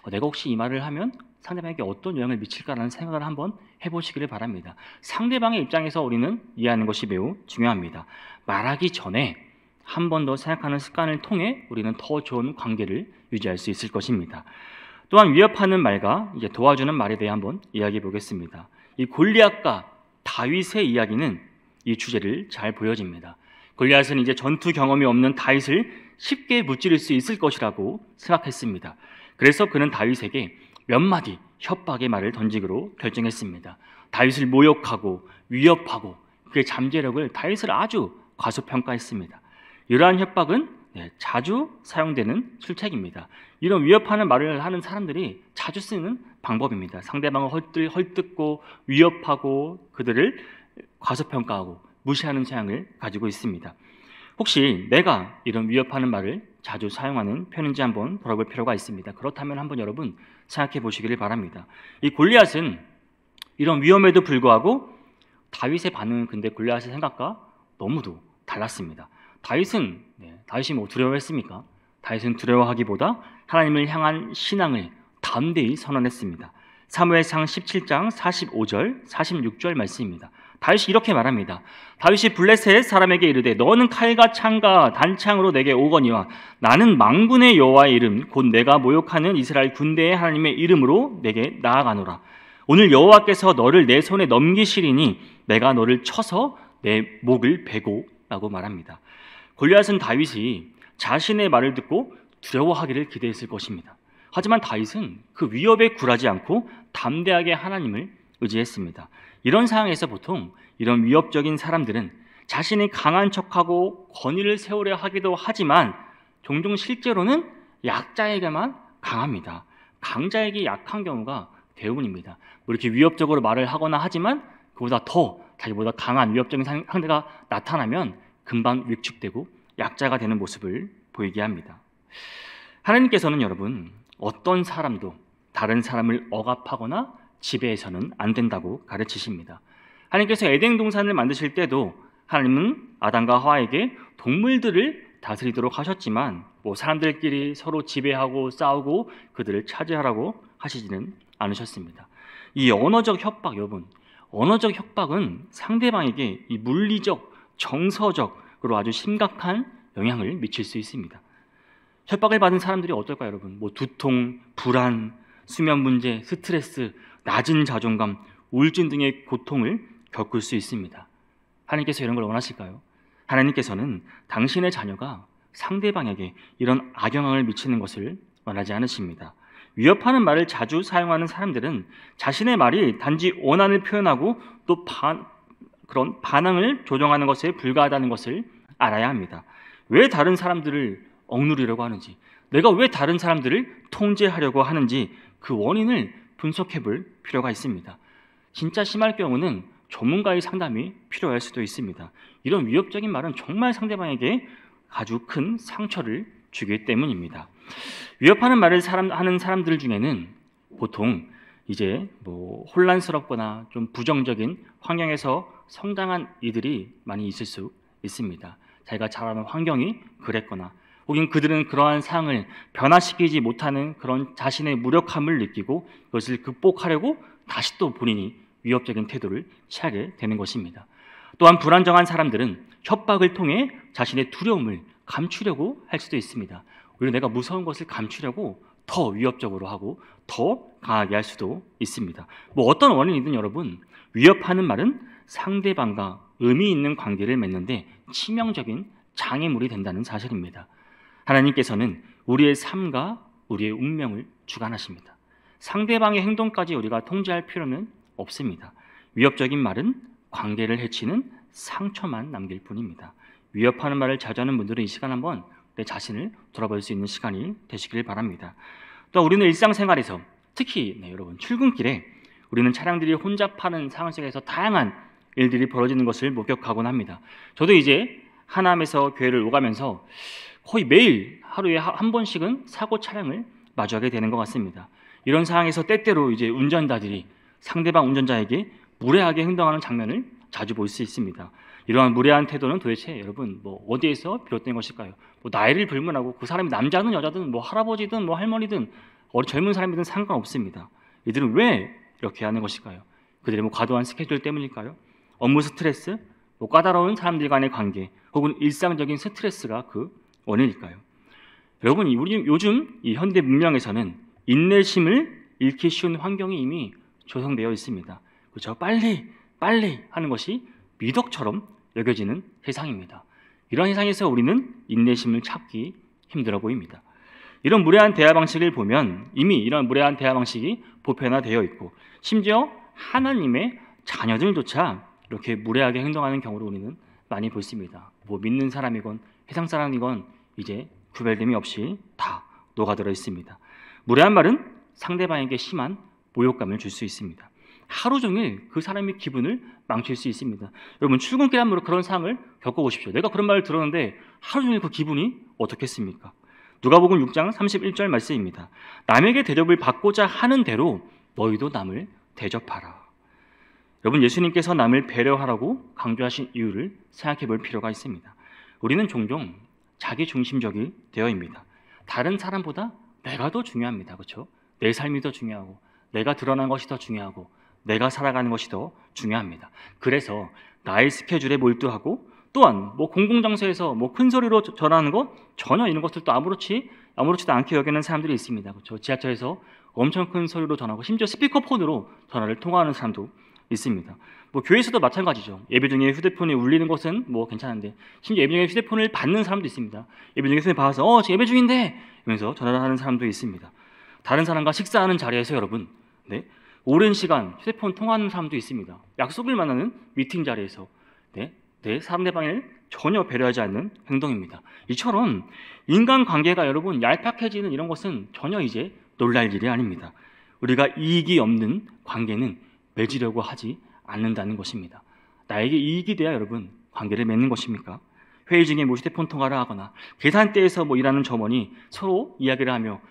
내가 혹시 이 말을 하면 상대방에게 어떤 영향을 미칠까라는 생각을 한번 해보시기를 바랍니다. 상대방의 입장에서 우리는 이해하는 것이 매우 중요합니다. 말하기 전에 한 번 더 생각하는 습관을 통해 우리는 더 좋은 관계를 유지할 수 있을 것입니다. 또한 위협하는 말과 이제 도와주는 말에 대해 한번 이야기해 보겠습니다. 이 골리앗과 다윗의 이야기는 이 주제를 잘 보여집니다. 골리앗은 이제 전투 경험이 없는 다윗을 쉽게 무찌를 수 있을 것이라고 생각했습니다. 그래서 그는 다윗에게 몇 마디 협박의 말을 던지기로 결정했습니다. 다윗을 모욕하고 위협하고 그의 잠재력을 다윗을 아주 과소평가했습니다. 이러한 협박은 자주 사용되는 술책입니다. 이런 위협하는 말을 하는 사람들이 자주 쓰는 방법입니다. 상대방을 헐뜯고 위협하고 그들을 과소평가하고 무시하는 성향을 가지고 있습니다. 혹시 내가 이런 위협하는 말을 자주 사용하는 편인지 한번 돌아볼 필요가 있습니다. 그렇다면 한번 여러분 생각해 보시기를 바랍니다. 이 골리앗은 이런 위험에도 불구하고 다윗의 반응은 근데 골리앗의 생각과 너무도 달랐습니다. 다윗이 뭐 두려워했습니까? 다윗은 두려워하기보다 하나님을 향한 신앙을 담대히 선언했습니다. 사무엘상 17장 45절 46절 말씀입니다. 다윗이 이렇게 말합니다. 다윗이 블레셋 사람에게 이르되 너는 칼과 창과 단창으로 내게 오거니와 나는 만군의 여호와의 이름 곧 내가 모욕하는 이스라엘 군대의 하나님의 이름으로 내게 나아가노라. 오늘 여호와께서 너를 내 손에 넘기시리니 내가 너를 쳐서 내 목을 베고 라고 말합니다. 골리앗은 다윗이 자신의 말을 듣고 두려워하기를 기대했을 것입니다. 하지만 다윗은 그 위협에 굴하지 않고 담대하게 하나님을 의지했습니다. 이런 상황에서 보통 이런 위협적인 사람들은 자신이 강한 척하고 권위를 세우려 하기도 하지만 종종 실제로는 약자에게만 강합니다. 강자에게 약한 경우가 대부분입니다. 뭐 이렇게 위협적으로 말을 하거나 하지만 그보다 더 자기보다 강한 위협적인 상대가 나타나면 금방 위축되고 약자가 되는 모습을 보이게 합니다. 하나님께서는 여러분 어떤 사람도 다른 사람을 억압하거나 지배해서는 안 된다고 가르치십니다. 하나님께서 에덴 동산을 만드실 때도 하나님은 아담과 하와에게 동물들을 다스리도록 하셨지만 뭐 사람들끼리 서로 지배하고 싸우고 그들을 차지하라고 하시지는 않으셨습니다. 이 언어적 협박, 여러분, 언어적 협박은 상대방에게 이 물리적, 정서적으로 아주 심각한 영향을 미칠 수 있습니다. 협박을 받은 사람들이 어떨까요, 여러분? 뭐 두통, 불안, 수면 문제, 스트레스, 낮은 자존감, 우울증 등의 고통을 겪을 수 있습니다. 하나님께서 이런 걸 원하실까요? 하나님께서는 당신의 자녀가 상대방에게 이런 악영향을 미치는 것을 원하지 않으십니다. 위협하는 말을 자주 사용하는 사람들은 자신의 말이 단지 원한을 표현하고 또 그런 반응을 조정하는 것에 불과하다는 것을 알아야 합니다. 왜 다른 사람들을 억누르려고 하는지, 내가 왜 다른 사람들을 통제하려고 하는지 그 원인을 분석해 볼 필요가 있습니다. 진짜 심할 경우는 전문가의 상담이 필요할 수도 있습니다. 이런 위협적인 말은 정말 상대방에게 아주 큰 상처를 주기 때문입니다. 위협하는 말을 하는 사람들 중에는 보통 이제 뭐 혼란스럽거나 좀 부정적인 환경에서 성장한 이들이 많이 있을 수 있습니다. 자기가 자라는 환경이 그랬거나 혹은 그들은 그러한 상황을 변화시키지 못하는 그런 자신의 무력함을 느끼고 그것을 극복하려고 다시 또 본인이 위협적인 태도를 취하게 되는 것입니다. 또한 불안정한 사람들은 협박을 통해 자신의 두려움을 감추려고 할 수도 있습니다. 오히려 내가 무서운 것을 감추려고 더 위협적으로 하고 더 강하게 할 수도 있습니다. 뭐 어떤 원인이든 여러분, 위협하는 말은 상대방과 의미 있는 관계를 맺는데 치명적인 장애물이 된다는 사실입니다. 하나님께서는 우리의 삶과 우리의 운명을 주관하십니다. 상대방의 행동까지 우리가 통제할 필요는 없습니다. 위협적인 말은 관계를 해치는 상처만 남길 뿐입니다. 위협하는 말을 자주 하는 분들은 이 시간 한번 내 자신을 돌아볼 수 있는 시간이 되시길 바랍니다. 또 우리는 일상생활에서 특히 여러분 출근길에 우리는 차량들이 혼잡하는 상황 속에서 다양한 일들이 벌어지는 것을 목격하곤 합니다. 저도 이제 하남에서 교회를 오가면서 거의 매일 하루에 한 번씩은 사고 차량을 마주하게 되는 것 같습니다. 이런 상황에서 때때로 이제 운전자들이 상대방 운전자에게 무례하게 행동하는 장면을 자주 볼 수 있습니다. 이러한 무례한 태도는 도대체 여러분 뭐 어디에서 비롯된 것일까요? 뭐 나이를 불문하고 그 사람이 남자든 여자든 뭐 할아버지든 뭐 할머니든 젊은 사람이든 상관없습니다. 이들은 왜 이렇게 하는 것일까요? 그들의 뭐 과도한 스케줄 때문일까요? 업무 스트레스, 뭐 까다로운 사람들 간의 관계, 혹은 일상적인 스트레스가 그 원인일까요? 여러분, 우리 요즘 이 현대 문명에서는 인내심을 잃기 쉬운 환경이 이미 조성되어 있습니다. 그렇죠? 빨리 하는 것이 미덕처럼 여겨지는 세상입니다. 이런 세상에서 우리는 인내심을 찾기 힘들어 보입니다. 이런 무례한 대화 방식을 보면 이미 이런 무례한 대화 방식이 보편화되어 있고 심지어 하나님의 자녀들조차 이렇게 무례하게 행동하는 경우를 우리는 많이 볼 수 있습니다. 뭐 믿는 사람이건 세상 사람이건 이제 구별됨이 없이 다 녹아들어 있습니다. 무례한 말은 상대방에게 심한 모욕감을 줄 수 있습니다. 하루 종일 그 사람의 기분을 망칠 수 있습니다. 여러분 출근길 한번 그런 상황을 겪어보십시오. 내가 그런 말을 들었는데 하루 종일 그 기분이 어떻겠습니까? 누가복음 6장 31절 말씀입니다. 남에게 대접을 받고자 하는 대로 너희도 남을 대접하라. 여러분 예수님께서 남을 배려하라고 강조하신 이유를 생각해 볼 필요가 있습니다. 우리는 종종 자기중심적이 되어입니다. 다른 사람보다 내가 더 중요합니다. 그렇죠? 내 삶이 더 중요하고 내가 드러난 것이 더 중요하고 내가 살아가는 것이 더 중요합니다. 그래서 나의 스케줄에 몰두하고 또한 뭐 공공장소에서 뭐 큰 소리로 전하는 것 전혀 이런 것들도 아무렇지도 않게 여기는 사람들이 있습니다. 그렇죠? 지하철에서 엄청 큰 소리로 전하고 심지어 스피커폰으로 전화를 통화하는 사람도 있습니다. 뭐 교회에서도 마찬가지죠. 예배 중에 휴대폰이 울리는 것은 뭐 괜찮은데 심지어 예배 중에 휴대폰을 받는 사람도 있습니다. 예배 중에 휴대폰 받아서 지금 예배 중인데 이러면서 전화를 하는 사람도 있습니다. 다른 사람과 식사하는 자리에서 여러분 오랜 시간 휴대폰 통화하는 사람도 있습니다. 약속을 만나는 미팅 자리에서 상대방을 전혀 배려하지 않는 행동입니다. 이처럼 인간관계가 여러분 얄팍해지는 이런 것은 전혀 이제 놀랄 일이 아닙니다. 우리가 이익이 없는 관계는 맺으려고 하지 않는다는 것입니다. 나에게 이익이 돼야 여러분 관계를 맺는 것입니까? 회의 중에 휴대폰 통화를 하거나 계산대에서 일하는 점원이 서로 이야기를 하며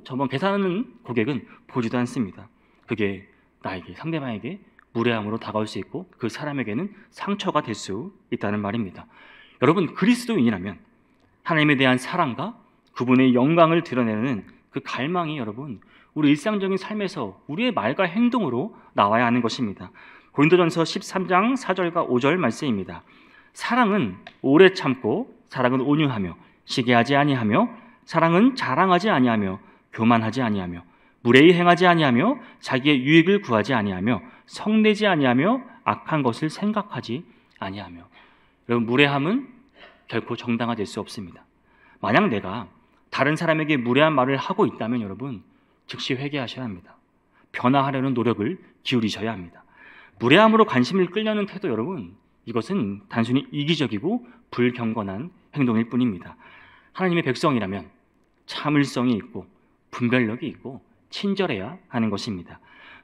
점원 계산하는 고객은 보지도 않습니다. 그게 나에게, 상대방에게 무례함으로 다가올 수 있고 그 사람에게는 상처가 될 수 있다는 말입니다. 여러분, 그리스도인이라면 하나님에 대한 사랑과 그분의 영광을 드러내는 그 갈망이 여러분 우리 일상적인 삶에서 우리의 말과 행동으로 나와야 하는 것입니다. 고린도전서 13장 4절과 5절 말씀입니다. 사랑은 오래 참고, 사랑은 온유하며 시기하지 아니하며, 사랑은 자랑하지 아니하며 교만하지 아니하며 무례히 행하지 아니하며 자기의 유익을 구하지 아니하며 성내지 아니하며 악한 것을 생각하지 아니하며. 여러분, 무례함은 결코 정당화될 수 없습니다. 만약 내가 다른 사람에게 무례한 말을 하고 있다면 여러분 즉시 회개하셔야 합니다. 변화하려는 노력을 기울이셔야 합니다. 무례함으로 관심을 끌려는 태도 여러분, 이것은 단순히 이기적이고 불경건한 행동일 뿐입니다. 하나님의 백성이라면 참을성이 있고 분별력이 있고 친절해야 하는 것입니다.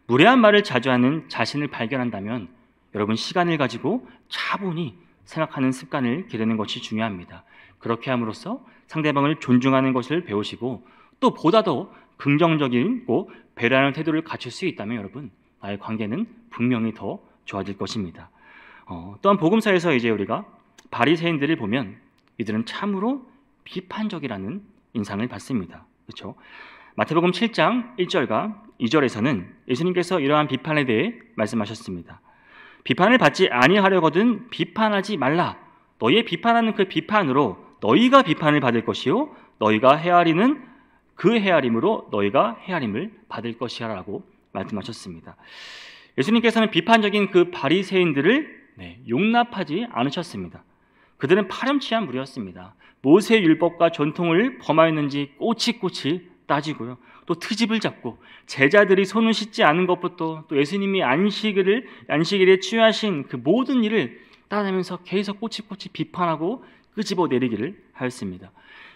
무례한 말을 자주 하는 자신을 발견한다면 여러분 시간을 가지고 차분히 생각하는 습관을 기르는 것이 중요합니다. 그렇게 함으로써 상대방을 존중하는 것을 배우시고 또 보다 더 긍정적이고 배려하는 태도를 갖출 수 있다면 여러분 나의 관계는 분명히 더 좋아질 것입니다. 또한 복음서에서 이제 우리가 바리새인들을 보면 이들은 참으로 비판적이라는 인상을 받습니다. 그렇죠? 마태복음 7장 1절과 2절에서는 예수님께서 이러한 비판에 대해 말씀하셨습니다. 비판을 받지 아니하려거든 비판하지 말라. 너희의 비판하는 그 비판으로 너희가 비판을 받을 것이요 너희가 헤아리는 그 헤아림으로 너희가 헤아림을 받을 것이야 라고 말씀하셨습니다. 예수님께서는 비판적인 그 바리새인들을 용납하지 않으셨습니다. 그들은 파렴치한 무리였습니다. 모세의 율법과 전통을 범하였는지 꼬치꼬치 따지고요. 또 트집을 잡고 제자들이 손을 씻지 않은 것부터 또 예수님이 안식일에 취하신 그 모든 일을 따라다니면서 계속 꼬치꼬치 비판하고 끄집어 내리기를 하였습니다.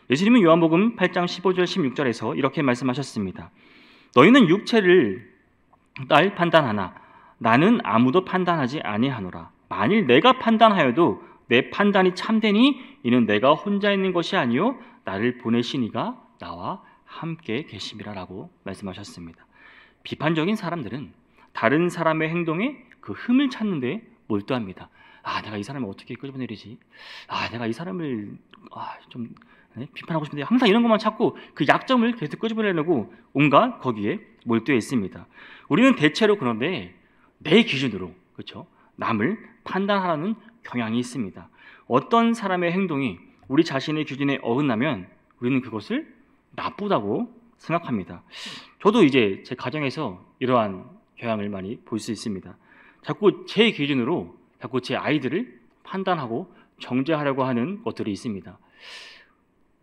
예수님은 요한복음 8장 15절 16절에서 이렇게 말씀하셨습니다. 너희는 육체를 날 판단하나 나는 아무도 판단하지 아니하노라. 만일 내가 판단하여도 내 판단이 참되니 이는 내가 혼자 있는 것이 아니요 나를 보내신 이가 나와 함께 계심이라 라고 말씀하셨습니다. 비판적인 사람들은 다른 사람의 행동에 그 흠을 찾는 데 몰두합니다. 내가 이 사람을 어떻게 끄집어내리지? 내가 이 사람을 좀 비판하고 싶은데 항상 이런 것만 찾고 그 약점을 계속 끄집어내려고 온갖 거기에 몰두해 있습니다. 우리는 대체로 그런데 내 기준으로 그렇죠? 남을 판단하라는 경향이 있습니다. 어떤 사람의 행동이 우리 자신의 기준에 어긋나면 우리는 그것을 나쁘다고 생각합니다. 저도 이제 제 가정에서 이러한 경향을 많이 볼 수 있습니다. 자꾸 제 기준으로 자꾸 제 아이들을 판단하고 정죄하려고 하는 것들이 있습니다.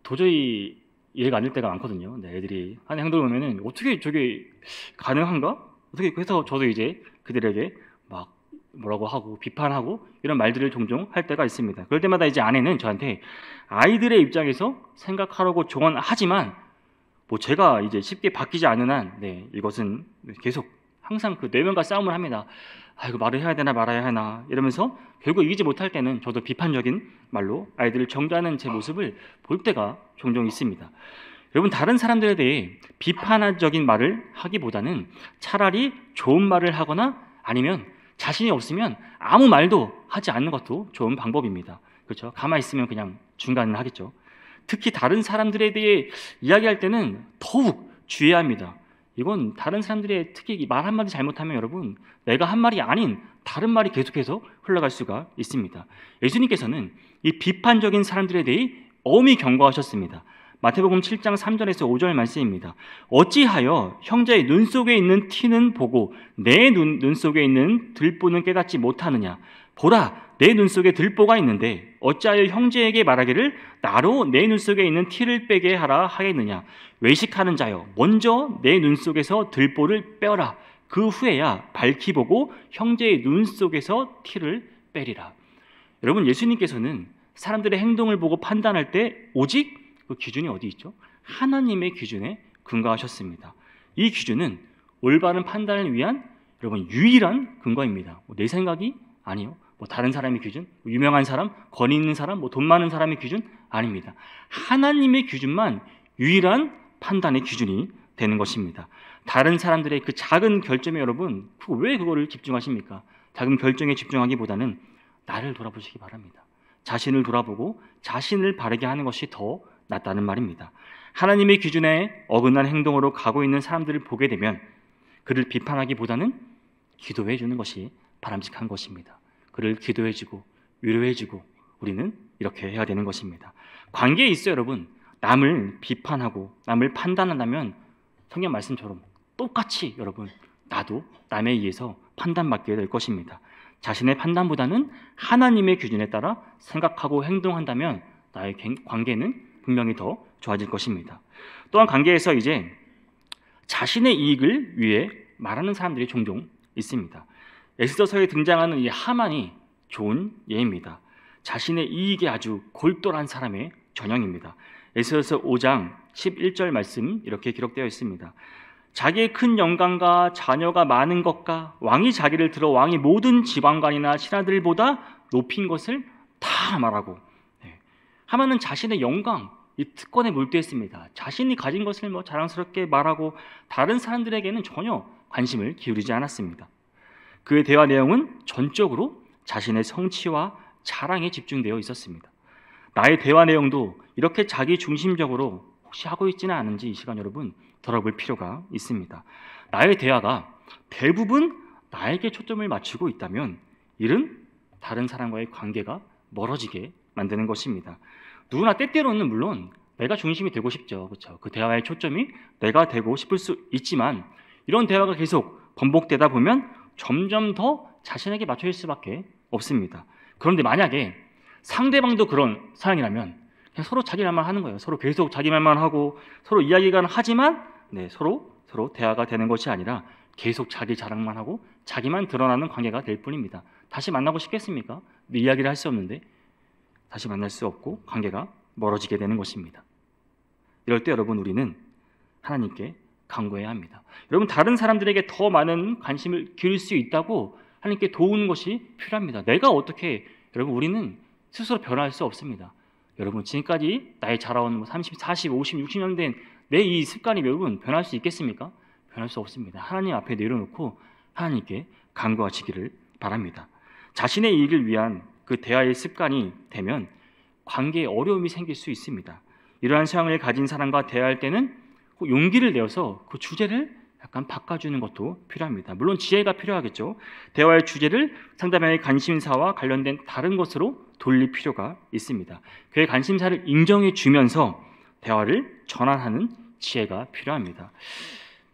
도저히 이해가 안 될 때가 많거든요. 애들이 하는 행동을 보면은 어떻게 저게 가능한가? 어떻게 그래서 저도 이제 그들에게 막 뭐라고 하고 비판하고 이런 말들을 종종 할 때가 있습니다. 그럴 때마다 이제 아내는 저한테 아이들의 입장에서 생각하라고 조언하지만 제가 이제 쉽게 바뀌지 않는 한 이것은 계속 항상 그 내면과 싸움을 합니다. 이거 말을 해야 되나 말아야 하나 이러면서 결국 이기지 못할 때는 저도 비판적인 말로 아이들을 정죄하는 제 모습을 볼 때가 종종 있습니다. 여러분, 다른 사람들에 대해 비판적인 말을 하기보다는 차라리 좋은 말을 하거나 아니면 자신이 없으면 아무 말도 하지 않는 것도 좋은 방법입니다. 그렇죠? 가만히 있으면 그냥 중간은 하겠죠. 특히 다른 사람들에 대해 이야기할 때는 더욱 주의해야 합니다. 이건 다른 사람들의 특히 말 한마디 잘못하면 여러분 내가 한 말이 아닌 다른 말이 계속해서 흘러갈 수가 있습니다. 예수님께서는 이 비판적인 사람들에 대해 엄히 경고하셨습니다. 마태복음 7장 3절에서 5절 말씀입니다. 어찌하여 형제의 눈 속에 있는 티는 보고 내 눈 속에 있는 들보는 깨닫지 못하느냐. 보라, 내 눈 속에 들보가 있는데 어찌하여 형제에게 말하기를 나로 내 눈 속에 있는 티를 빼게 하라 하겠느냐. 외식하는 자여, 먼저 내 눈 속에서 들보를 빼어라. 그 후에야 밝히 보고 형제의 눈 속에서 티를 빼리라. 여러분, 예수님께서는 사람들의 행동을 보고 판단할 때 오직 그 기준이 어디 있죠? 하나님의 기준에 근거하셨습니다. 이 기준은 올바른 판단을 위한 여러분 유일한 근거입니다. 내 생각이 아니요. 다른 사람의 기준, 유명한 사람, 권위 있는 사람, 돈 많은 사람의 기준 아닙니다. 하나님의 기준만 유일한 판단의 기준이 되는 것입니다. 다른 사람들의 그 작은 결점에 여러분 왜 그거를 집중하십니까? 작은 결정에 집중하기보다는 나를 돌아보시기 바랍니다. 자신을 돌아보고 자신을 바르게 하는 것이 더 낫다는 말입니다. 하나님의 기준에 어긋난 행동으로 가고 있는 사람들을 보게 되면 그를 비판하기보다는 기도해 주는 것이 바람직한 것입니다. 그를 기도해주고 위로해주고 우리는 이렇게 해야 되는 것입니다. 관계에 있어 여러분, 남을 비판하고 남을 판단한다면 성경 말씀처럼 똑같이 여러분 나도 남에 의해서 판단받게 될 것입니다. 자신의 판단보다는 하나님의 기준에 따라 생각하고 행동한다면 나의 관계는 분명히 더 좋아질 것입니다. 또한 관계에서 이제 자신의 이익을 위해 말하는 사람들이 종종 있습니다. 에스더서에 등장하는 이 하만이 좋은 예입니다. 자신의 이익에 아주 골똘한 사람의 전형입니다. 에스더서 5장 11절 말씀 이렇게 기록되어 있습니다. 자기의 큰 영광과 자녀가 많은 것과 왕이 자기를 들어 왕이 모든 지방관이나 신하들보다 높인 것을 다 말하고, 하만은 자신의 영광, 이 특권에 몰두했습니다. 자신이 가진 것을 자랑스럽게 말하고 다른 사람들에게는 전혀 관심을 기울이지 않았습니다. 그의 대화 내용은 전적으로 자신의 성취와 자랑에 집중되어 있었습니다. 나의 대화 내용도 이렇게 자기 중심적으로 혹시 하고 있지는 않은지 이 시간 여러분 돌아볼 필요가 있습니다. 나의 대화가 대부분 나에게 초점을 맞추고 있다면 이는 다른 사람과의 관계가 멀어지게 만드는 것입니다. 누구나 때때로는 물론 내가 중심이 되고 싶죠. 그렇죠? 그 대화의 초점이 내가 되고 싶을 수 있지만 이런 대화가 계속 반복되다 보면 점점 더 자신에게 맞춰질 수밖에 없습니다. 그런데 만약에 상대방도 그런 상황이라면 그냥 서로 자기 말만 하는 거예요. 서로 계속 자기 말만 하고 서로 이야기가 하지만 서로 대화가 되는 것이 아니라 계속 자기 자랑만 하고 자기만 드러나는 관계가 될 뿐입니다. 다시 만나고 싶겠습니까? 이야기를 할 수 없는데 다시 만날 수 없고 관계가 멀어지게 되는 것입니다. 이럴 때 여러분 우리는 하나님께 간구해야 합니다. 여러분 다른 사람들에게 더 많은 관심을 기울일 수 있다고 하나님께 도우는 것이 필요합니다. 내가 어떻게 여러분 우리는 스스로 변화할 수 없습니다. 여러분 지금까지 나의 자라온 30, 40, 50, 60년 된 내 이 습관이 여러분 변할 수 있겠습니까? 변할 수 없습니다. 하나님 앞에 내려놓고 하나님께 간구하시기를 바랍니다. 자신의 이익을 위한 그 대화의 습관이 되면 관계에 어려움이 생길 수 있습니다. 이러한 성향을 가진 사람과 대화할 때는 용기를 내어서 그 주제를 약간 바꿔주는 것도 필요합니다. 물론 지혜가 필요하겠죠. 대화의 주제를 상대방의 관심사와 관련된 다른 것으로 돌릴 필요가 있습니다. 그의 관심사를 인정해 주면서 대화를 전환하는 지혜가 필요합니다.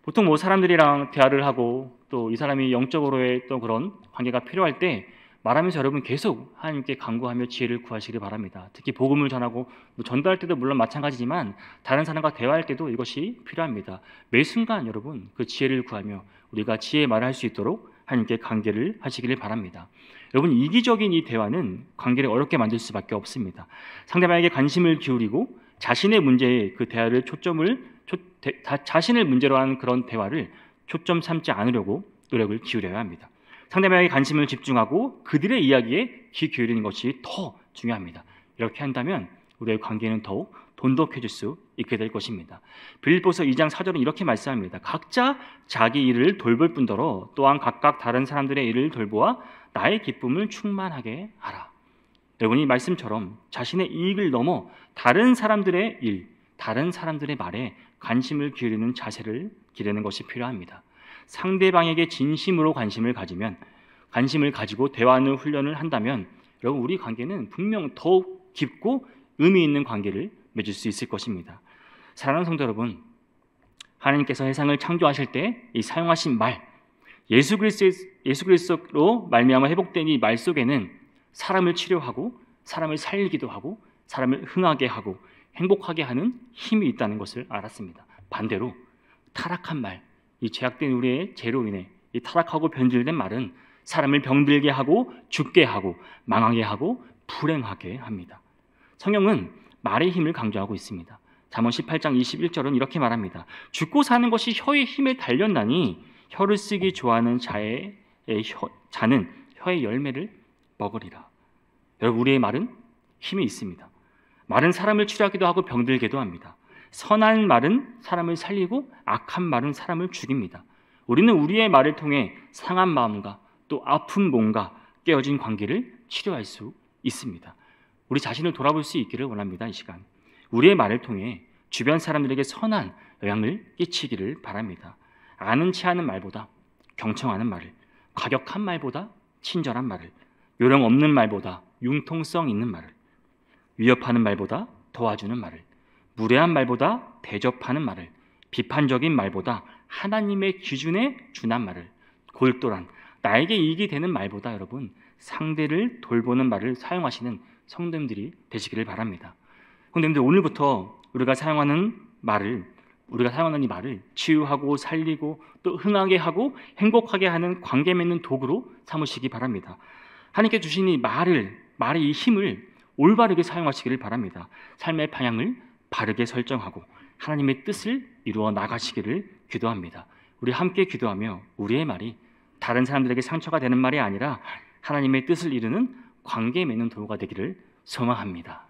보통 사람들이랑 대화를 하고 또 이 사람이 영적으로의 또 그런 관계가 필요할 때 말하면서 여러분 계속 하나님께 간구하며 지혜를 구하시길 바랍니다. 특히 복음을 전하고 전도할 때도 물론 마찬가지지만 다른 사람과 대화할 때도 이것이 필요합니다. 매 순간 여러분 그 지혜를 구하며 우리가 지혜의 말을 할 수 있도록 하나님께 간구를 하시기를 바랍니다. 여러분 이기적인 이 대화는 관계를 어렵게 만들 수밖에 없습니다. 상대방에게 관심을 기울이고 자신의 문제에 그 대화를 자신을 문제로 하는 그런 대화를 초점 삼지 않으려고 노력을 기울여야 합니다. 상대방에게 관심을 집중하고 그들의 이야기에 귀 기울이는 것이 더 중요합니다. 이렇게 한다면 우리의 관계는 더욱 돈독해질 수 있게 될 것입니다. 빌립보서 2장 4절은 이렇게 말씀합니다. 각자 자기 일을 돌볼 뿐더러 또한 각각 다른 사람들의 일을 돌보아 나의 기쁨을 충만하게 하라. 여러분이 말씀처럼 자신의 이익을 넘어 다른 사람들의 일, 다른 사람들의 말에 관심을 기울이는 자세를 기르는 것이 필요합니다. 상대방에게 진심으로 관심을 가지고 대화하는 훈련을 한다면 여러분 우리 관계는 분명 더욱 깊고 의미 있는 관계를 맺을 수 있을 것입니다. 사랑하는 성도 여러분, 하나님께서 세상을 창조하실 때 이 사용하신 말, 예수 그리스도로 말미암아 회복된 이 말 속에는 사람을 치료하고 사람을 살리기도 하고 사람을 흥하게 하고 행복하게 하는 힘이 있다는 것을 알았습니다. 반대로 타락한 말, 이 죄악된 우리의 죄로 인해 이 타락하고 변질된 말은 사람을 병들게 하고 죽게 하고 망하게 하고 불행하게 합니다. 성경은 말의 힘을 강조하고 있습니다. 잠언 18장 21절은 이렇게 말합니다. 죽고 사는 것이 혀의 힘에 달렸나니 혀를 쓰기 좋아하는 자는 혀의 열매를 먹으리라. 여러분, 우리의 말은 힘이 있습니다. 말은 사람을 치료하기도 하고 병들게도 합니다. 선한 말은 사람을 살리고 악한 말은 사람을 죽입니다. 우리는 우리의 말을 통해 상한 마음과 또 아픈 몸과 깨어진 관계를 치료할 수 있습니다. 우리 자신을 돌아볼 수 있기를 원합니다. 이 시간 우리의 말을 통해 주변 사람들에게 선한 영향을 끼치기를 바랍니다. 아는 체 하는 말보다 경청하는 말을, 과격한 말보다 친절한 말을, 요령 없는 말보다 융통성 있는 말을, 위협하는 말보다 도와주는 말을, 무례한 말보다 대접하는 말을, 비판적인 말보다 하나님의 기준에 준한 말을, 골똘한 나에게 이익이 되는 말보다 여러분 상대를 돌보는 말을 사용하시는 성도님들이 되시기를 바랍니다. 성도님들, 오늘부터 우리가 사용하는 이 말을 치유하고 살리고 또 흥하게 하고 행복하게 하는 관계 맺는 도구로 삼으시기 바랍니다. 하나님께 주신 이 말의 이 힘을 올바르게 사용하시기를 바랍니다. 삶의 방향을 바르게 설정하고 하나님의 뜻을 이루어 나가시기를 기도합니다. 우리 함께 기도하며 우리의 말이 다른 사람들에게 상처가 되는 말이 아니라 하나님의 뜻을 이루는 관계 맺는 도구가 되기를 소망합니다.